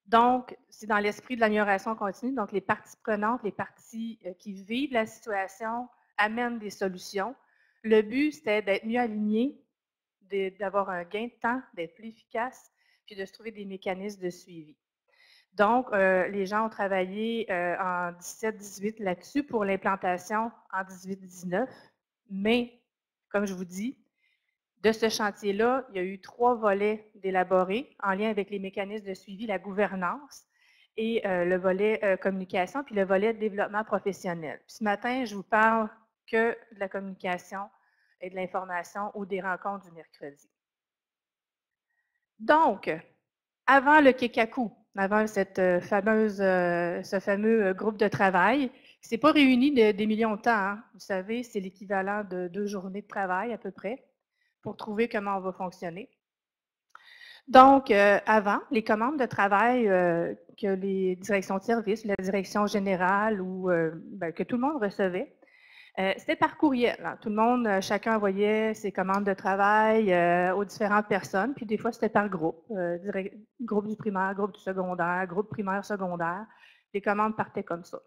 Speaker 6: Donc, c'est dans l'esprit de l'amélioration continue. Donc, les parties prenantes, les parties qui vivent la situation amènent des solutions. Le but, c'était d'être mieux aligné, d'avoir un gain de temps, d'être plus efficace, puis de se trouver des mécanismes de suivi. Donc, les gens ont travaillé en 17-18 là-dessus pour l'implantation en 18-19. Mais, comme je vous dis, De ce chantier-là, il y a eu 3 volets d'élaborer en lien avec les mécanismes de suivi, la gouvernance et le volet communication, puis le volet développement professionnel. Puis ce matin, je vous parle que de la communication et de l'information ou des rencontres du mercredi. Donc, avant le Kekaku, avant ce fameux groupe de travail, qui ne s'est pas réuni des millions de temps. Hein. Vous savez, c'est l'équivalent de 2 journées de travail à peu près pour trouver comment on va fonctionner. Donc, avant, les commandes de travail que les directions de service, la direction générale ou que tout le monde recevait, c'était par courriel. Hein. Tout le monde, chacun envoyait ses commandes de travail aux différentes personnes, puis des fois, c'était par groupe. Groupe du primaire, groupe du secondaire, groupe primaire, secondaire. Les commandes partaient comme ça.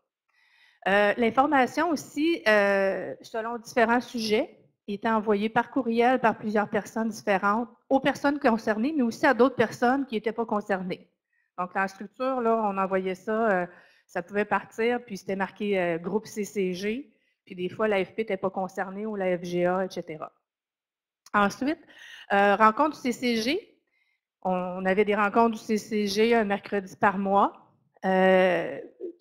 Speaker 6: L'information aussi, selon différents sujets, était envoyée par courriel par plusieurs personnes différentes, aux personnes concernées, mais aussi à d'autres personnes qui n'étaient pas concernées. Donc, dans la structure, là, on envoyait ça, ça pouvait partir, puis c'était marqué groupe CCG, puis des fois, l'AFP n'était pas concernée ou la FGA, etc. Ensuite, rencontre du CCG. On avait des rencontres du CCG un mercredi par mois,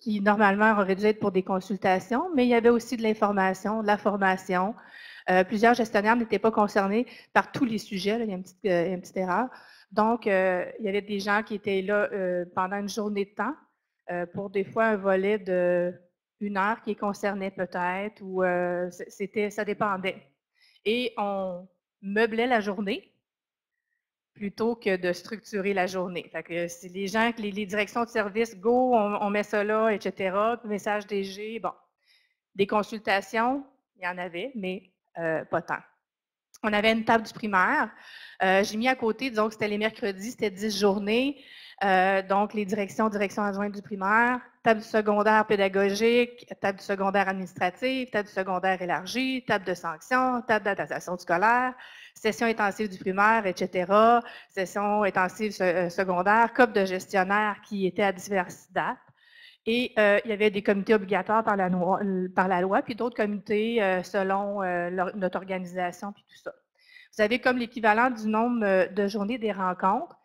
Speaker 6: qui normalement auraient dû être pour des consultations, mais il y avait aussi de l'information, de la formation. Plusieurs gestionnaires n'étaient pas concernés par tous les sujets, là, il y a une petite erreur. Donc, il y avait des gens qui étaient là pendant une journée de temps, pour des fois un volet de 1 heure qui concernait peut-être, ou ça dépendait. Et on meublait la journée plutôt que de structurer la journée. Fait que c'est les gens, les directions de service, go, on met ça là, etc. Message DG, bon. Des consultations, il y en avait, mais pas tant. On avait une table du primaire. J'ai mis à côté, disons que c'était les mercredis, c'était 10 journées. Donc, les directions adjointes du primaire, table du secondaire pédagogique, table du secondaire administratif, table du secondaire élargi, table de sanction, table d'attestation scolaire, session intensive du primaire, etc., session intensive secondaire, COP de gestionnaire qui était à diverses dates. Et il y avait des comités obligatoires par la loi, puis d'autres comités selon notre organisation, puis tout ça. Vous avez comme l'équivalent du nombre de journées des rencontres.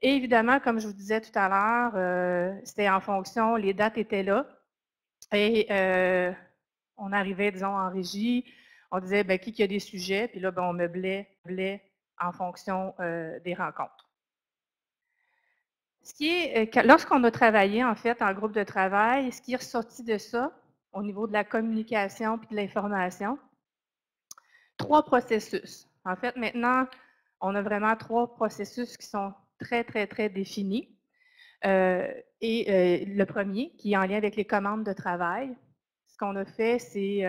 Speaker 6: Et évidemment, comme je vous disais tout à l'heure, c'était en fonction, les dates étaient là. Et on arrivait, disons, en régie, on disait ben, qui a des sujets, puis là, ben, on meublait en fonction des rencontres. Ce qui est, lorsqu'on a travaillé, en fait, en groupe de travail, ce qui est ressorti de ça, au niveau de la communication et de l'information, 3 processus. En fait, maintenant, on a vraiment 3 processus qui sont très, très, très définis. Le premier, qui est en lien avec les commandes de travail, ce qu'on a fait, c'est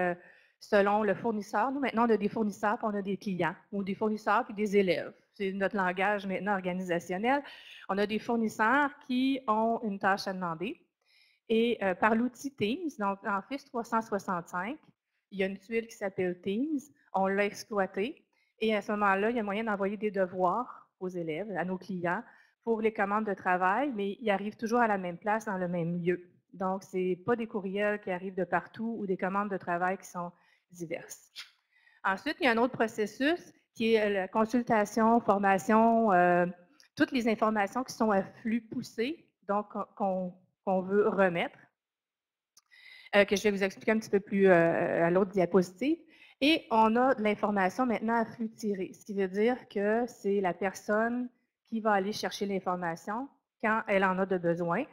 Speaker 6: selon le fournisseur. Nous, maintenant, on a des fournisseurs, puis on a des clients, ou des fournisseurs, puis des élèves. C'est notre langage maintenant organisationnel. On a des fournisseurs qui ont une tâche à demander. Et par l'outil Teams, donc en Office 365, il y a une tuile qui s'appelle Teams. On l'a exploité. Et à ce moment-là, il y a moyen d'envoyer des devoirs aux élèves, à nos clients, pour les commandes de travail, mais ils arrivent toujours à la même place, dans le même lieu. Donc, ce n'est pas des courriels qui arrivent de partout ou des commandes de travail qui sont diverses. Ensuite, il y a un autre processus qui est la consultation, formation, toutes les informations qui sont à flux poussé, donc qu'on veut remettre, que je vais vous expliquer un petit peu plus à l'autre diapositive. Et on a de l'information maintenant à flux tiré, ce qui veut dire que c'est la personne qui va aller chercher l'information quand elle en a de besoin,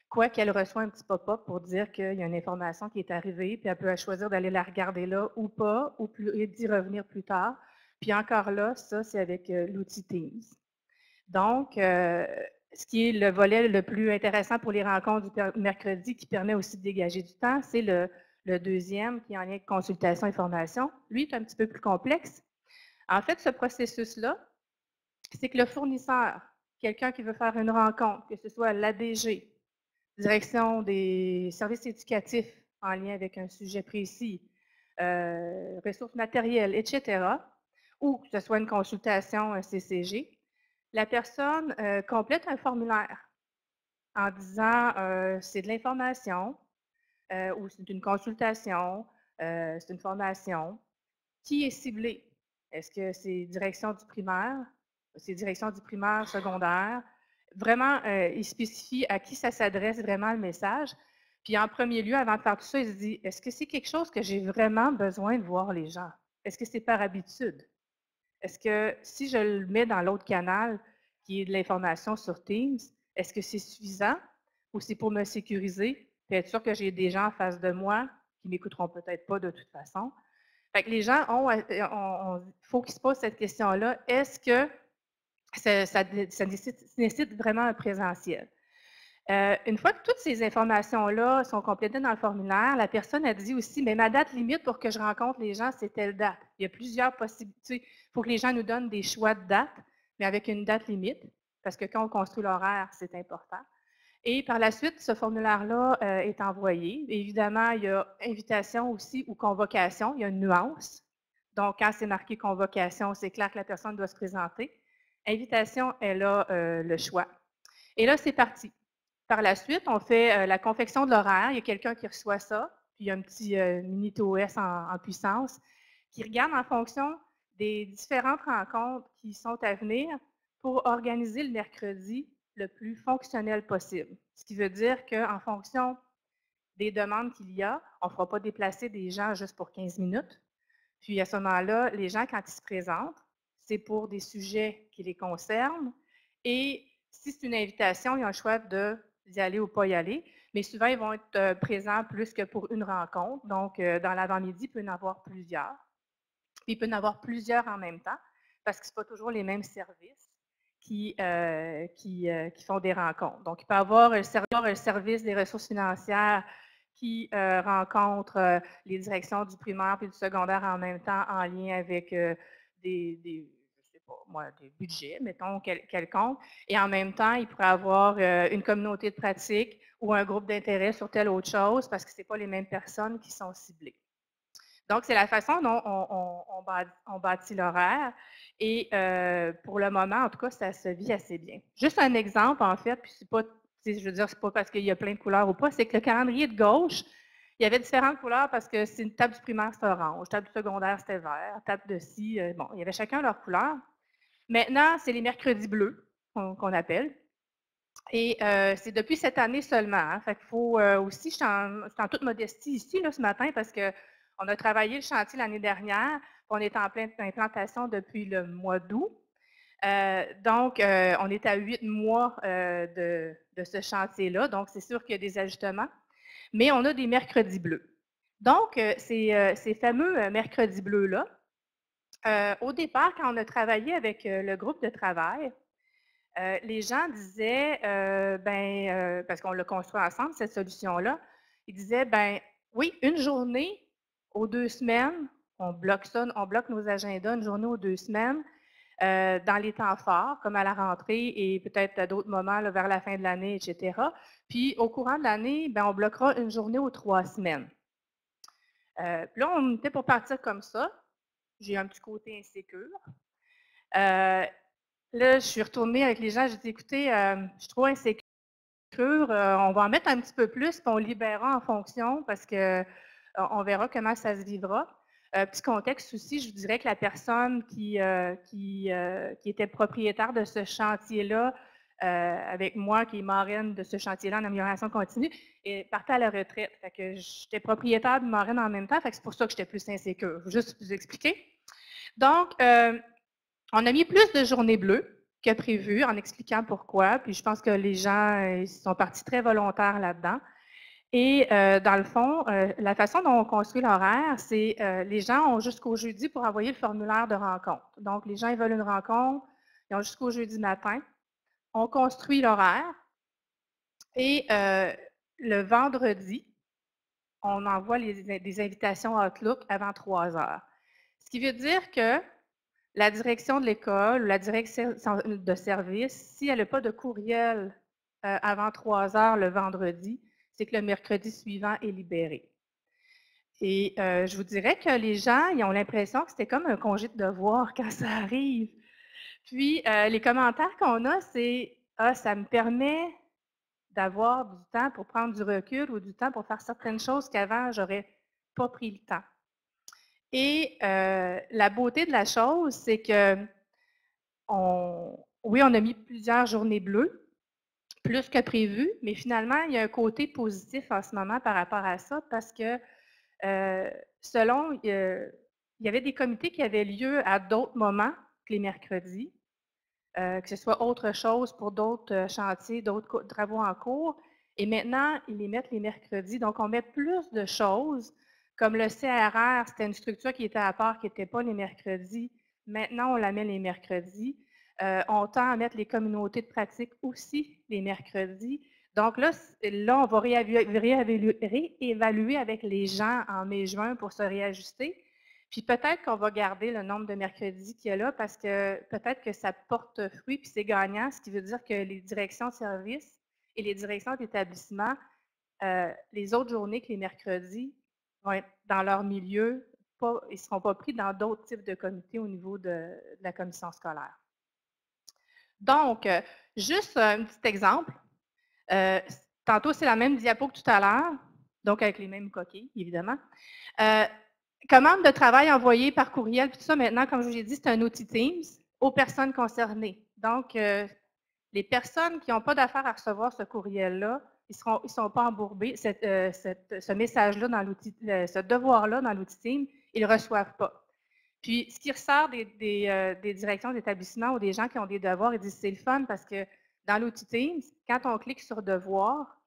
Speaker 6: quoi qu'elle reçoit un petit pop-up pour dire qu'il y a une information qui est arrivée, puis elle peut choisir d'aller la regarder là ou pas, ou d'y revenir plus tard. Puis encore là, ça, c'est avec l'outil Teams. Donc, ce qui est le volet le plus intéressant pour les rencontres du mercredi, qui permet aussi de dégager du temps, c'est le deuxième, qui est en lien avec consultation et formation. Lui, est un petit peu plus complexe. En fait, ce processus-là, c'est que le fournisseur, quelqu'un qui veut faire une rencontre, que ce soit l'ADG, direction des services éducatifs en lien avec un sujet précis, ressources matérielles, etc., ou que ce soit une consultation, un CCG, la personne complète un formulaire en disant c'est de l'information ou c'est une consultation, c'est une formation qui est ciblée. Est-ce que c'est direction du primaire? C'est direction du primaire, secondaire? Vraiment, il spécifie à qui ça s'adresse vraiment le message. Puis en premier lieu, avant de faire tout ça, il se dit, est-ce que c'est quelque chose que j'ai vraiment besoin de voir les gens? Est-ce que c'est par habitude? Est-ce que si je le mets dans l'autre canal, qui est de l'information sur Teams, est-ce que c'est suffisant ou c'est pour me sécuriser et être sûr que j'ai des gens en face de moi qui m'écouteront peut-être pas de toute façon? Fait que les gens faut qu'ils se posent cette question-là. Est-ce que ça nécessite vraiment un présentiel? Une fois que toutes ces informations-là sont complétées dans le formulaire, la personne a dit aussi, mais ma date limite pour que je rencontre les gens, c'est telle date. Il y a plusieurs possibilités. Il faut que les gens nous donnent des choix de date, mais avec une date limite, parce que quand on construit l'horaire, c'est important. Et par la suite, ce formulaire-là est envoyé. Évidemment, il y a invitation aussi ou convocation. Il y a une nuance. Donc, quand c'est marqué convocation, c'est clair que la personne doit se présenter. Invitation, elle a le choix. Et là, c'est parti. Par la suite, on fait la confection de l'horaire. Il y a quelqu'un qui reçoit ça, puis il y a un petit mini TOS en puissance qui regarde en fonction des différentes rencontres qui sont à venir pour organiser le mercredi le plus fonctionnel possible. Ce qui veut dire qu'en fonction des demandes qu'il y a, on ne fera pas déplacer des gens juste pour 15 minutes. Puis à ce moment-là, les gens, quand ils se présentent, c'est pour des sujets qui les concernent. Et si c'est une invitation, ils ont le choix d'y aller ou pas y aller. Mais souvent, ils vont être présents plus que pour une rencontre. Donc, dans l'avant-midi, il peut y en avoir plusieurs. Puis, il peut y en avoir plusieurs en même temps, parce que ce n'est pas toujours les mêmes services qui font des rencontres. Donc, il peut y avoir le service des ressources financières qui rencontre les directions du primaire et du secondaire en même temps en lien avec des budgets, mettons, quelconques. Et en même temps, il pourrait avoir une communauté de pratique ou un groupe d'intérêt sur telle autre chose parce que ce n'est pas les mêmes personnes qui sont ciblées. Donc, c'est la façon dont on bâtit l'horaire. Et pour le moment, en tout cas, ça se vit assez bien. Juste un exemple, en fait, puis c'est pas, je veux dire, c'est pas parce qu'il y a plein de couleurs ou pas, c'est que le calendrier de gauche, il y avait différentes couleurs parce que c'est une table du primaire, c'était orange, table du secondaire, c'était vert, table de ci, bon, il y avait chacun leur couleur. Maintenant, c'est les mercredis bleus qu'on appelle. Et c'est depuis cette année seulement. Hein, fait qu'il faut aussi, je suis en toute modestie ici là, ce matin parce qu'on a travaillé le chantier l'année dernière. On est en pleine implantation depuis le mois d'août. Donc, on est à 8 mois de ce chantier-là. Donc, c'est sûr qu'il y a des ajustements. Mais on a des mercredis bleus. Donc, ces fameux mercredis bleus-là, au départ, quand on a travaillé avec le groupe de travail, les gens disaient, parce qu'on l'a construit ensemble, cette solution-là, ils disaient, ben oui, une journée aux 2 semaines, on bloque nos agendas une journée aux 2 semaines dans les temps forts, comme à la rentrée et peut-être à d'autres moments là, vers la fin de l'année, etc. Puis au courant de l'année, ben, on bloquera une journée aux 3 semaines. Puis là, on était pour partir comme ça. J'ai un petit côté insécure. Là, je suis retournée avec les gens, j'ai dit, écoutez, je suis trop insécure, on va en mettre un petit peu plus, puis on libérera en fonction parce qu'on verra comment ça se vivra. Petit contexte aussi, je vous dirais que la personne qui était propriétaire de ce chantier-là, avec moi, qui est marraine de ce chantier-là en amélioration continue, partait à la retraite. Fait que j'étais propriétaire de marraine en même temps, fait que c'est pour ça que j'étais plus insécure. Je vais juste vous expliquer. Donc, on a mis plus de journées bleues que prévu en expliquant pourquoi. Puis je pense que les gens ils sont partis très volontaires là-dedans. Et dans le fond, la façon dont on construit l'horaire, c'est les gens ont jusqu'au jeudi pour envoyer le formulaire de rencontre. Donc, les gens ils veulent une rencontre, ils ont jusqu'au jeudi matin. On construit l'horaire et le vendredi, on envoie des invitations Outlook avant 3 heures. Ce qui veut dire que la direction de l'école ou la direction de service, si elle n'a pas de courriel avant 3 heures le vendredi, c'est que le mercredi suivant est libéré. Et je vous dirais que les gens, ils ont l'impression que c'était comme un congé de devoir quand ça arrive. Puis, les commentaires qu'on a, c'est « Ah, ça me permet d'avoir du temps pour prendre du recul ou du temps pour faire certaines choses qu'avant, j'aurais pas pris le temps. » Et la beauté de la chose, c'est que oui, on a mis plusieurs journées bleues, plus que prévu, mais finalement, il y a un côté positif en ce moment par rapport à ça parce que selon, il y avait des comités qui avaient lieu à d'autres moments que les mercredis, que ce soit autre chose pour d'autres chantiers, d'autres travaux en cours. Et maintenant, ils les mettent les mercredis. Donc, on met plus de choses, comme le CRR, c'était une structure qui était à part, qui n'était pas les mercredis. Maintenant, on la met les mercredis. On tend à mettre les communautés de pratique aussi les mercredis. Donc là, on va réévaluer avec les gens en mai-juin pour se réajuster. Puis peut-être qu'on va garder le nombre de mercredis qu'il y a là parce que peut-être que ça porte fruit puis c'est gagnant, ce qui veut dire que les directions de service et les directions d'établissement, les autres journées que les mercredis vont être dans leur milieu, ils ne seront pas pris dans d'autres types de comités au niveau de la commission scolaire. Donc, juste un petit exemple. Tantôt, c'est la même diapo que tout à l'heure, donc avec les mêmes coquilles, évidemment. Commande de travail envoyée par courriel, puis tout ça, maintenant, comme je vous l'ai dit, c'est un outil Teams aux personnes concernées. Donc, les personnes qui n'ont pas d'affaire à recevoir ce courriel-là, ils ne sont pas embourbés. Ce message-là dans l'outil, ce devoir-là dans l'outil Teams, ils ne le reçoivent pas. Puis, ce qui ressort des directions d'établissement ou des gens qui ont des devoirs, ils disent c'est le fun parce que dans l'outil Teams, quand on clique sur devoir,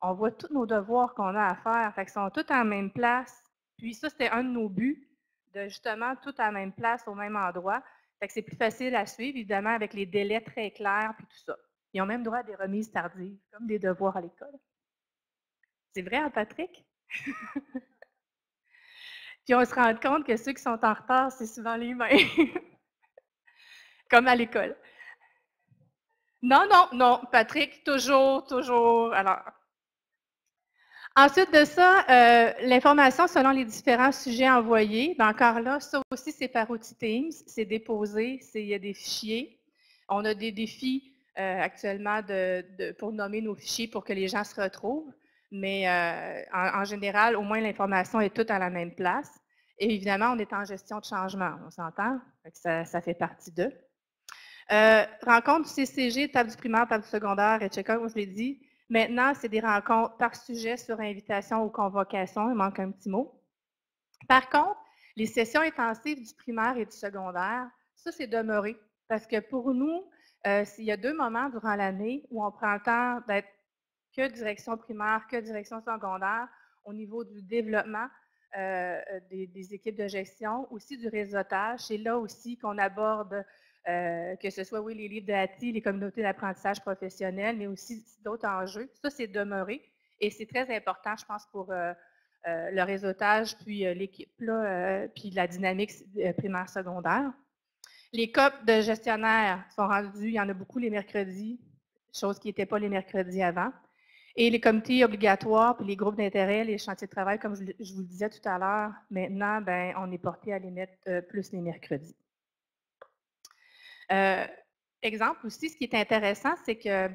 Speaker 6: on voit tous nos devoirs qu'on a à faire. Fait qu'ils sont tous en même place. Puis ça, c'était un de nos buts, de justement tout à la même place, au même endroit. Fait que c'est plus facile à suivre, évidemment, avec les délais très clairs, puis tout ça. Ils ont même droit à des remises tardives, comme des devoirs à l'école. C'est vrai, hein, Patrick? Puis on se rend compte que ceux qui sont en retard, c'est souvent les mêmes. Comme à l'école. Non, non, non, Patrick, toujours. Alors, ensuite de ça, l'information selon les différents sujets envoyés. Ben encore là, ça aussi, c'est par outil Teams, c'est déposé, il y a des fichiers. On a des défis actuellement pour nommer nos fichiers pour que les gens se retrouvent. Mais en général, au moins, l'information est toute à la même place. Et évidemment, on est en gestion de changement, on s'entend? Ça fait partie d'eux. Rencontre du CCG, table du primaire, table du secondaire, etc., comme je l'ai dit. Maintenant, c'est des rencontres par sujet sur invitation ou convocation. Il manque un petit mot. Par contre, les sessions intensives du primaire et du secondaire, ça, c'est demeuré. Parce que pour nous, il y a 2 moments durant l'année où on prend le temps d'être que direction primaire, que direction secondaire, au niveau du développement des équipes de gestion, aussi du réseautage. C'est là aussi qu'on aborde que ce soit, oui, les livres d'ATI, les communautés d'apprentissage professionnel, mais aussi d'autres enjeux. Ça, c'est demeuré et c'est très important, je pense, pour le réseautage, puis l'équipe, puis la dynamique primaire-secondaire. Les COP de gestionnaires sont rendus, il y en a beaucoup les mercredis, chose qui n'était pas les mercredis avant. Et les comités obligatoires, puis les groupes d'intérêt, les chantiers de travail, comme je vous le disais tout à l'heure, maintenant, ben, on est porté à les mettre plus les mercredis. Exemple aussi, ce qui est intéressant, c'est que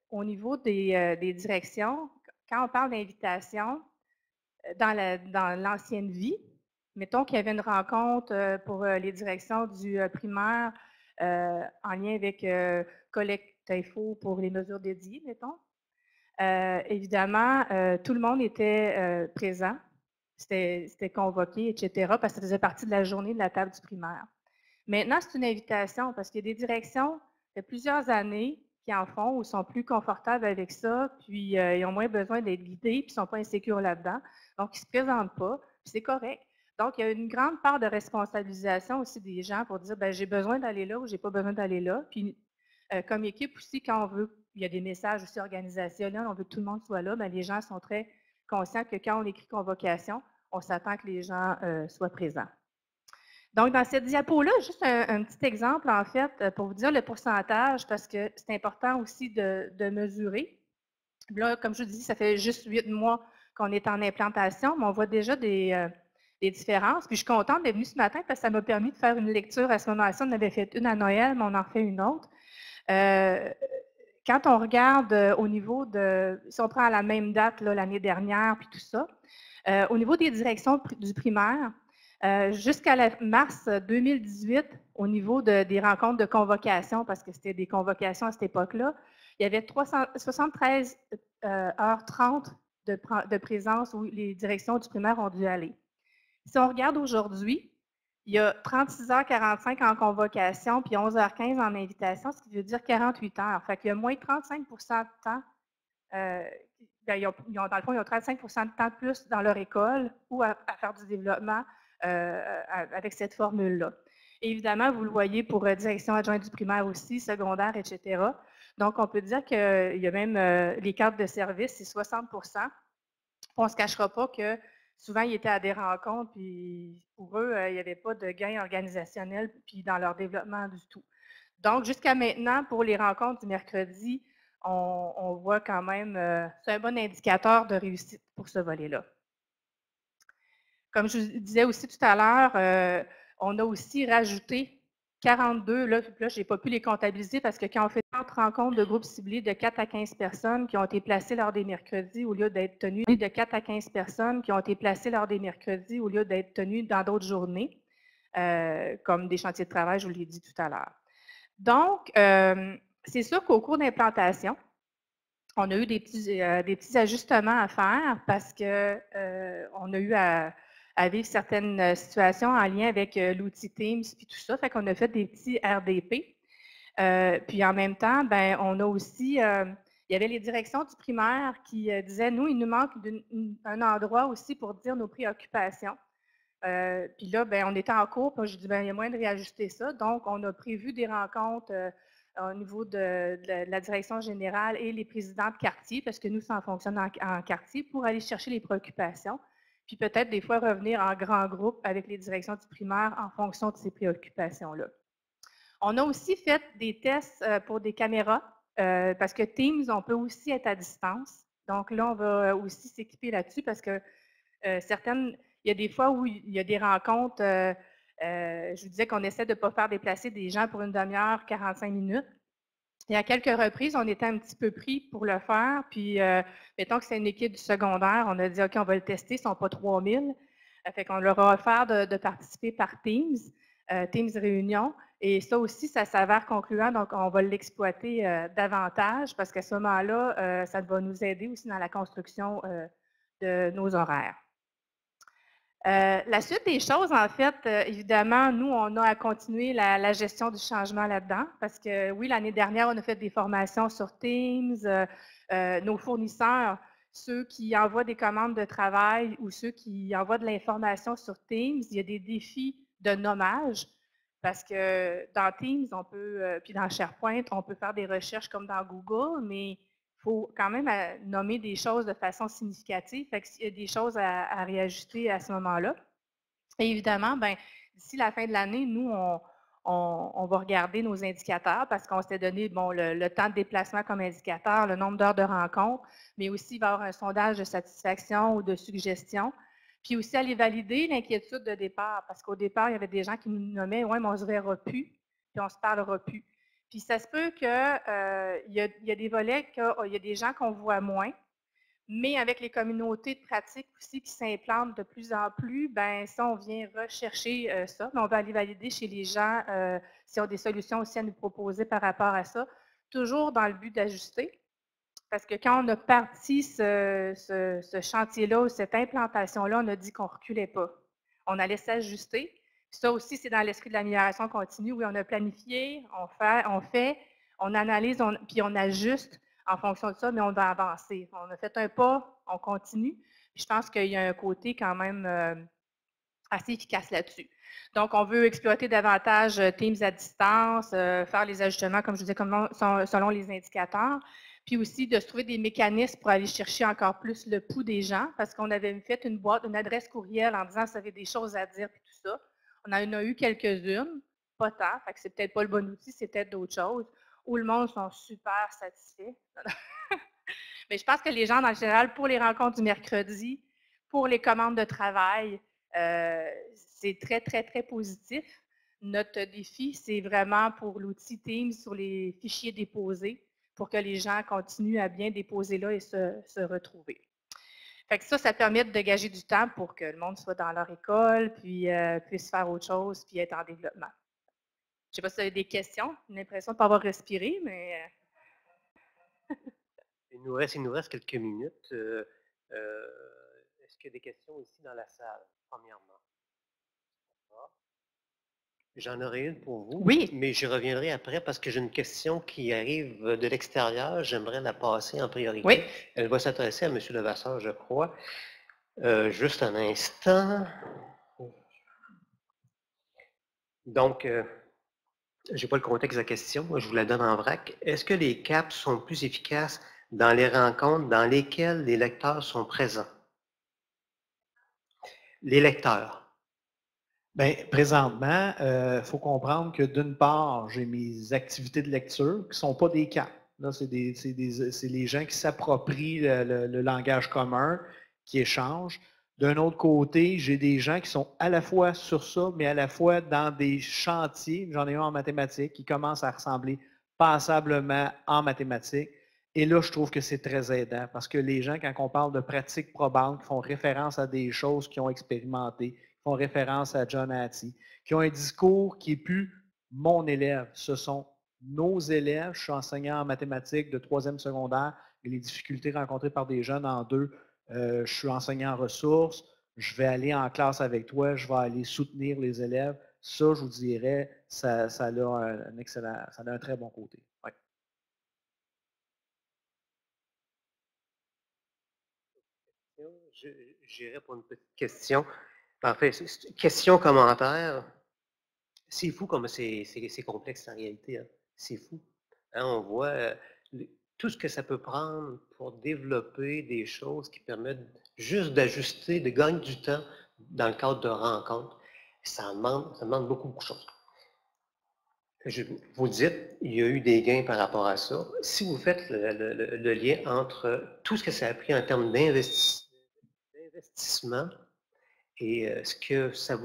Speaker 6: au niveau des directions, quand on parle d'invitation, dans l'ancienne vie, mettons qu'il y avait une rencontre pour les directions du primaire en lien avec collecte info pour les mesures dédiées, mettons. Évidemment, tout le monde était présent, c'était convoqué, etc., parce que ça faisait partie de la journée de la table du primaire. Maintenant, c'est une invitation parce qu'il y a des directions, il y a plusieurs années qui en font ou sont plus confortables avec ça, puis ils ont moins besoin d'être guidés, puis ils ne sont pas insécures là-dedans. Donc, ils ne se présentent pas, puis c'est correct. Donc, il y a une grande part de responsabilisation aussi des gens pour dire, ben j'ai besoin d'aller là ou j'ai pas besoin d'aller là. Puis, comme équipe aussi, quand on veut, il y a des messages aussi organisationnels, on veut que tout le monde soit là, ben les gens sont très conscients que quand on écrit convocation, on s'attend que les gens soient présents. Donc, dans cette diapo-là, juste un petit exemple, en fait, pour vous dire le pourcentage, parce que c'est important aussi de mesurer. Là, comme je vous dis, ça fait juste 8 mois qu'on est en implantation, mais on voit déjà des différences. Puis, je suis contente d'être venue ce matin parce que ça m'a permis de faire une lecture à ce moment-là. On avait fait une à Noël, mais on en fait une autre. Quand on regarde au niveau de, si on prend à la même date l'année dernière, puis tout ça, Au niveau des directions du primaire, jusqu'à mars 2018, au niveau des rencontres de convocation, parce que c'était des convocations à cette époque-là, il y avait 73 heures 30 de présence où les directions du primaire ont dû aller. Si on regarde aujourd'hui, il y a 36h45 en convocation, puis 11h15 en invitation, ce qui veut dire 48 heures. Fait qu'il y a moins de 35 de temps. Dans le fond, ils ont 35 de temps de plus dans leur école ou à faire du développement avec cette formule-là. Évidemment, vous le voyez pour direction adjointe du primaire aussi, secondaire, etc. Donc, on peut dire qu'il y a même les cartes de service, c'est 60 On ne se cachera pas que souvent, ils étaient à des rencontres, puis pour eux, il n'y avait pas de gain organisationnel puis dans leur développement du tout. Donc, jusqu'à maintenant, pour les rencontres du mercredi, on voit quand même, c'est un bon indicateur de réussite pour ce volet-là. Comme je vous disais aussi tout à l'heure, on a aussi rajouté 42, là je n'ai pas pu les comptabiliser parce que quand on fait 30 rencontres de groupes ciblés de 4 à 15 personnes qui ont été placées lors des mercredis au lieu d'être tenues, de 4 à 15 personnes qui ont été placées lors des mercredis au lieu d'être tenues dans d'autres journées, comme des chantiers de travail, je vous l'ai dit tout à l'heure. Donc, c'est sûr qu'au cours d'implantation, on a eu des petits ajustements à faire parce qu'on a eu à vivre certaines situations en lien avec l'outil Teams et tout ça. Fait qu'on a fait des petits RDP. Puis en même temps, ben, on a aussi, il y avait les directions du primaire qui disaient, nous, il nous manque un endroit aussi pour dire nos préoccupations. Puis là, ben, on était en cours, puis je dis, ben, il y a moyen de réajuster ça. Donc, on a prévu des rencontres au niveau de la direction générale et les présidents de quartier, parce que nous, ça en fonctionne en quartier, pour aller chercher les préoccupations. Puis peut-être des fois revenir en grand groupe avec les directions du primaire en fonction de ces préoccupations-là. On a aussi fait des tests pour des caméras, parce que Teams, on peut aussi être à distance. Donc là, on va aussi s'équiper là-dessus parce que il y a des fois où il y a des rencontres, je vous disais qu'on essaie de ne pas faire déplacer des gens pour une demi-heure, 45 minutes. Et à quelques reprises, on était un petit peu pris pour le faire. Puis, mettons que c'est une équipe du secondaire, on a dit, OK, on va le tester, ils ne sont pas 3000. Fait qu'on leur a offert de participer par Teams, Teams Réunion. Et ça aussi, ça s'avère concluant, donc on va l'exploiter davantage parce qu'à ce moment-là, ça va nous aider aussi dans la construction de nos horaires. La suite des choses, en fait, évidemment, nous, on a à continuer la gestion du changement là-dedans parce que, oui, l'année dernière, on a fait des formations sur Teams. Nos fournisseurs, ceux qui envoient des commandes de travail ou ceux qui envoient de l'information sur Teams, il y a des défis de nommage parce que dans Teams, on peut, puis dans SharePoint, on peut faire des recherches comme dans Google, mais il faut quand même nommer des choses de façon significative. Fait qu'il y a des choses à réajuster à ce moment-là. Et évidemment, ben, d'ici la fin de l'année, nous, on va regarder nos indicateurs parce qu'on s'est donné bon, le temps de déplacement comme indicateur, le nombre d'heures de rencontre, mais aussi il va y avoir un sondage de satisfaction ou de suggestion. Puis aussi aller valider l'inquiétude de départ, parce qu'au départ, il y avait des gens qui nous nommaient « Ouais, mais on ne se verra plus, puis on ne se parlera plus ». Puis ça se peut qu'il y a des volets, il y a des gens qu'on voit moins, mais avec les communautés de pratique aussi qui s'implantent de plus en plus, ben ça, on vient rechercher ça. Mais on va aller valider chez les gens s'ils ont des solutions aussi à nous proposer par rapport à ça, toujours dans le but d'ajuster. Parce que quand on a parti ce chantier-là ou cette implantation-là, on a dit qu'on ne reculait pas. On allait s'ajuster. Ça aussi, c'est dans l'esprit de l'amélioration continue. Oui, on a planifié, on analyse, puis on ajuste en fonction de ça, mais on va avancer. On a fait un pas, on continue. Puis je pense qu'il y a un côté quand même assez efficace là-dessus. Donc, on veut exploiter davantage Teams à distance, faire les ajustements, comme je vous disais, selon les indicateurs. Puis aussi de se trouver des mécanismes pour aller chercher encore plus le pouls des gens, parce qu'on avait fait une adresse courriel en disant si vous avez des choses à dire, puis tout ça. On en a eu quelques-unes, pas tant, fait que c'est peut-être pas le bon outil, c'est peut-être d'autres choses, où le monde sont super satisfaits. Mais je pense que les gens, en général, pour les rencontres du mercredi, pour les commandes de travail, c'est très, très, très positif. Notre défi, c'est vraiment pour l'outil Teams sur les fichiers déposés, pour que les gens continuent à bien déposer là et se retrouver. Fait que ça permet de dégager du temps pour que le monde soit dans leur école, puis puisse faire autre chose, puis être en développement. Je ne sais pas si vous avez des questions. J'ai l'impression de ne pas avoir respiré, mais...
Speaker 1: Il nous reste quelques minutes. Est-ce qu'il y a des questions ici dans la salle, premièrement? J'en aurai une pour vous,
Speaker 6: Oui.
Speaker 1: mais j'y reviendrai après parce que j'ai une question qui arrive de l'extérieur. J'aimerais la passer en priorité.
Speaker 6: Oui.
Speaker 1: Elle va s'adresser à M. Levasseur, je crois. Juste un instant. Donc, je n'ai pas le contexte de la question, moi, je vous la donne en vrac. Est-ce que les CAP sont plus efficaces dans les rencontres dans lesquelles les lecteurs sont présents? Les lecteurs.
Speaker 3: Bien, présentement, il faut comprendre que d'une part, j'ai mes activités de lecture qui ne sont pas des CAP. Là, c'est les gens qui s'approprient le langage commun, qui échangent. D'un autre côté, j'ai des gens qui sont à la fois sur ça, mais à la fois dans des chantiers. J'en ai un en mathématiques qui commence à ressembler passablement en mathématiques. Et là, je trouve que c'est très aidant parce que les gens, quand on parle de pratiques probantes, font référence à des choses qu'ils ont expérimentées, font référence à John Hattie, qui ont un discours qui n'est plus mon élève. Ce sont nos élèves. Je suis enseignant en mathématiques de 3e secondaire et les difficultés rencontrées par des jeunes en 2. Je suis enseignant en ressources. Je vais aller en classe avec toi. Je vais aller soutenir les élèves. Ça, je vous dirais, ça a un excellent, ça a un très bon côté. Ouais.
Speaker 1: J'irai pour une petite question. En fait, question, commentaire. C'est fou comme c'est complexe en réalité. Hein. C'est fou. Hein, on voit tout ce que ça peut prendre pour développer des choses qui permettent juste d'ajuster, de gagner du temps dans le cadre de rencontres. Ça demande beaucoup de choses. Vous dites, il y a eu des gains par rapport à ça. Si vous faites le lien entre tout ce que ça a pris en termes d'investissement et ce que ça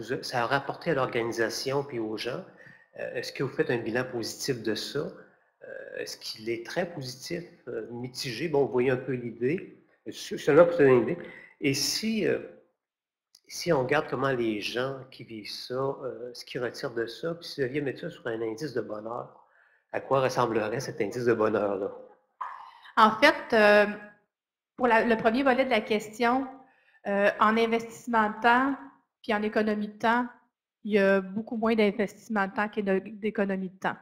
Speaker 1: a rapporté à l'organisation puis aux gens, est-ce que vous faites un bilan positif de ça? Est-ce qu'il est très positif, mitigé? Bon, vous voyez un peu l'idée. Seulement pour se donner une idée. Et si on regarde comment les gens qui vivent ça, ce qu'ils retirent de ça, puis si vous deviez mettre ça sur un indice de bonheur, à quoi ressemblerait cet indice de bonheur-là?
Speaker 6: En fait, pour le premier volet de la question, en investissement de temps puis en économie de temps, il y a beaucoup moins d'investissement de temps que d'économie de temps.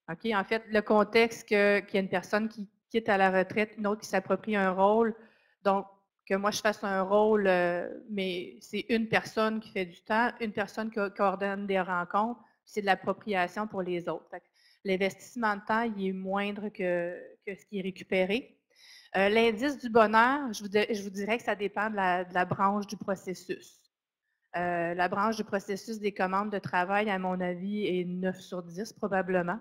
Speaker 6: Okay? En fait, le contexte qu'il y a une personne qui quitte à la retraite, une autre qui s'approprie un rôle, donc que moi je fasse un rôle, mais c'est une personne qui fait du temps, une personne qui coordonne des rencontres, c'est de l'appropriation pour les autres. L'investissement de temps, il est moindre que ce qui est récupéré. L'indice du bonheur, je vous dirais que ça dépend de la branche du processus. La branche du processus des commandes de travail, à mon avis, est 9 sur 10 probablement.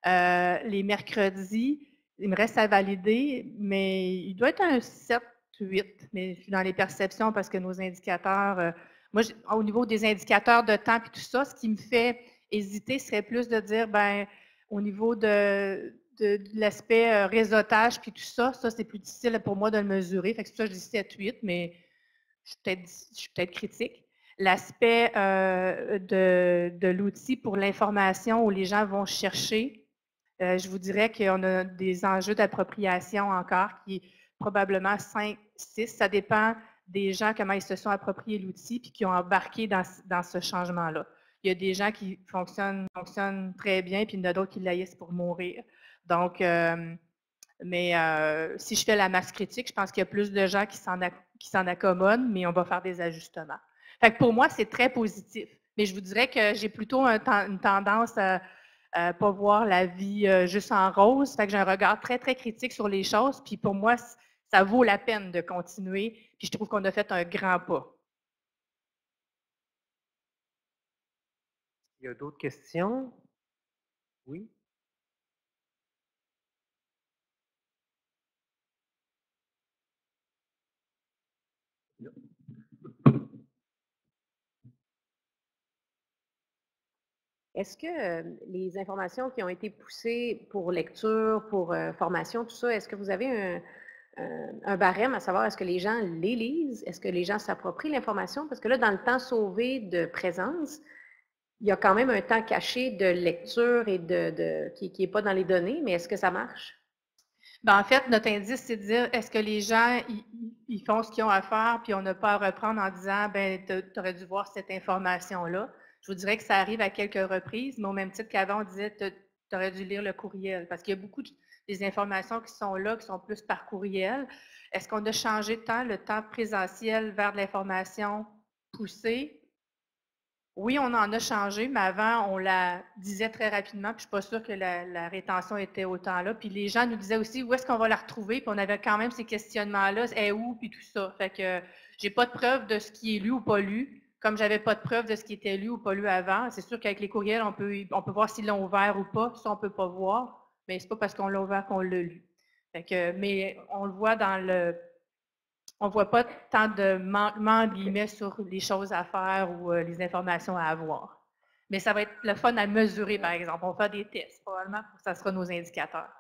Speaker 6: Les mercredis, il me reste à valider, mais il doit être un 7, 8, mais je suis dans les perceptions parce que nos indicateurs, moi, au niveau des indicateurs de temps et tout ça, ce qui me fait hésiter serait plus de dire, ben, au niveau de l'aspect réseautage puis tout ça, c'est plus difficile pour moi de le mesurer. Fait que c'est pour ça que je dis 7, 8, mais je suis peut-être critique. L'aspect de l'outil pour l'information où les gens vont chercher, je vous dirais qu'on a des enjeux d'appropriation encore qui est probablement 5, 6. Ça dépend des gens, comment ils se sont appropriés l'outil puis qui ont embarqué dans ce changement-là. Il y a des gens qui fonctionnent très bien, puis il y en a d'autres qui laissent pour mourir. Donc, si je fais la masse critique, je pense qu'il y a plus de gens qui s'en accommodent, mais on va faire des ajustements. Fait que pour moi, c'est très positif. Mais je vous dirais que j'ai plutôt une tendance à ne pas voir la vie juste en rose. Fait que j'ai un regard très, très critique sur les choses. Puis pour moi, ça vaut la peine de continuer. Puis je trouve qu'on a fait un grand pas.
Speaker 1: Il y a d'autres questions? Oui?
Speaker 4: Est-ce que les informations qui ont été poussées pour lecture, pour formation, tout ça, est-ce que vous avez
Speaker 7: un barème à savoir est-ce que les gens les lisent, est-ce que les gens s'approprient l'information? Parce que là, dans le temps sauvé de présence, il y a quand même un temps caché de lecture et qui n'est pas dans les données, mais est-ce que ça marche?
Speaker 6: Ben, en fait, notre indice, c'est de dire est-ce que les gens ils font ce qu'ils ont à faire, puis on n'a pas à reprendre en disant ben tu aurais dû voir cette information-là. Je vous dirais que ça arrive à quelques reprises, mais au même titre qu'avant, on disait tu aurais dû lire le courriel, parce qu'il y a beaucoup des informations qui sont là, qui sont plus par courriel. Est-ce qu'on a changé de temps, le temps présentiel vers de l'information poussée? Oui, on en a changé, mais avant, on la disait très rapidement, puis je ne suis pas sûre que la rétention était autant là. Puis les gens nous disaient aussi où est-ce qu'on va la retrouver, puis on avait quand même ces questionnements-là, est où, puis tout ça. Fait que j'ai pas de preuve de ce qui est lu ou pas lu, comme j'avais pas de preuve de ce qui était lu ou pas lu avant. C'est sûr qu'avec les courriels, on peut voir s'ils l'ont ouvert ou pas, ça on peut pas voir, mais c'est pas parce qu'on l'a ouvert qu'on l'a lu. Fait que, mais on le voit on ne voit pas tant de manquements guillemets sur les choses à faire ou les informations à avoir. Mais ça va être le fun à mesurer, par exemple. On va faire des tests, probablement, ça sera nos indicateurs.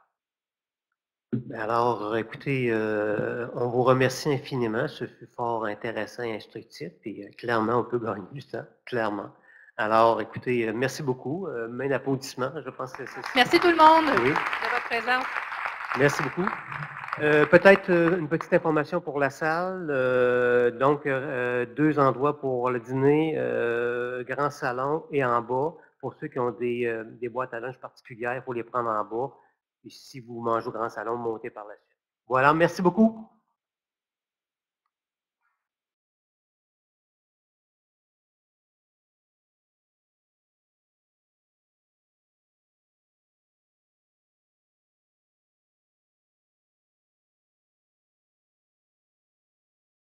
Speaker 1: Alors, écoutez, on vous remercie infiniment. Ce fut fort intéressant et instructif. Et clairement, on peut gagner du temps, clairement. Alors, écoutez, merci beaucoup. Main d'applaudissement, je pense que c'est ça.
Speaker 6: Merci tout le monde
Speaker 1: Oui.
Speaker 6: de votre présence.
Speaker 1: Merci beaucoup. Peut-être une petite information pour la salle. Donc, 2 endroits pour le dîner, grand salon et en bas. Pour ceux qui ont des boîtes à lunch particulières, il faut les prendre en bas. Et si vous mangez au grand salon, montez par la suite. Voilà, merci beaucoup.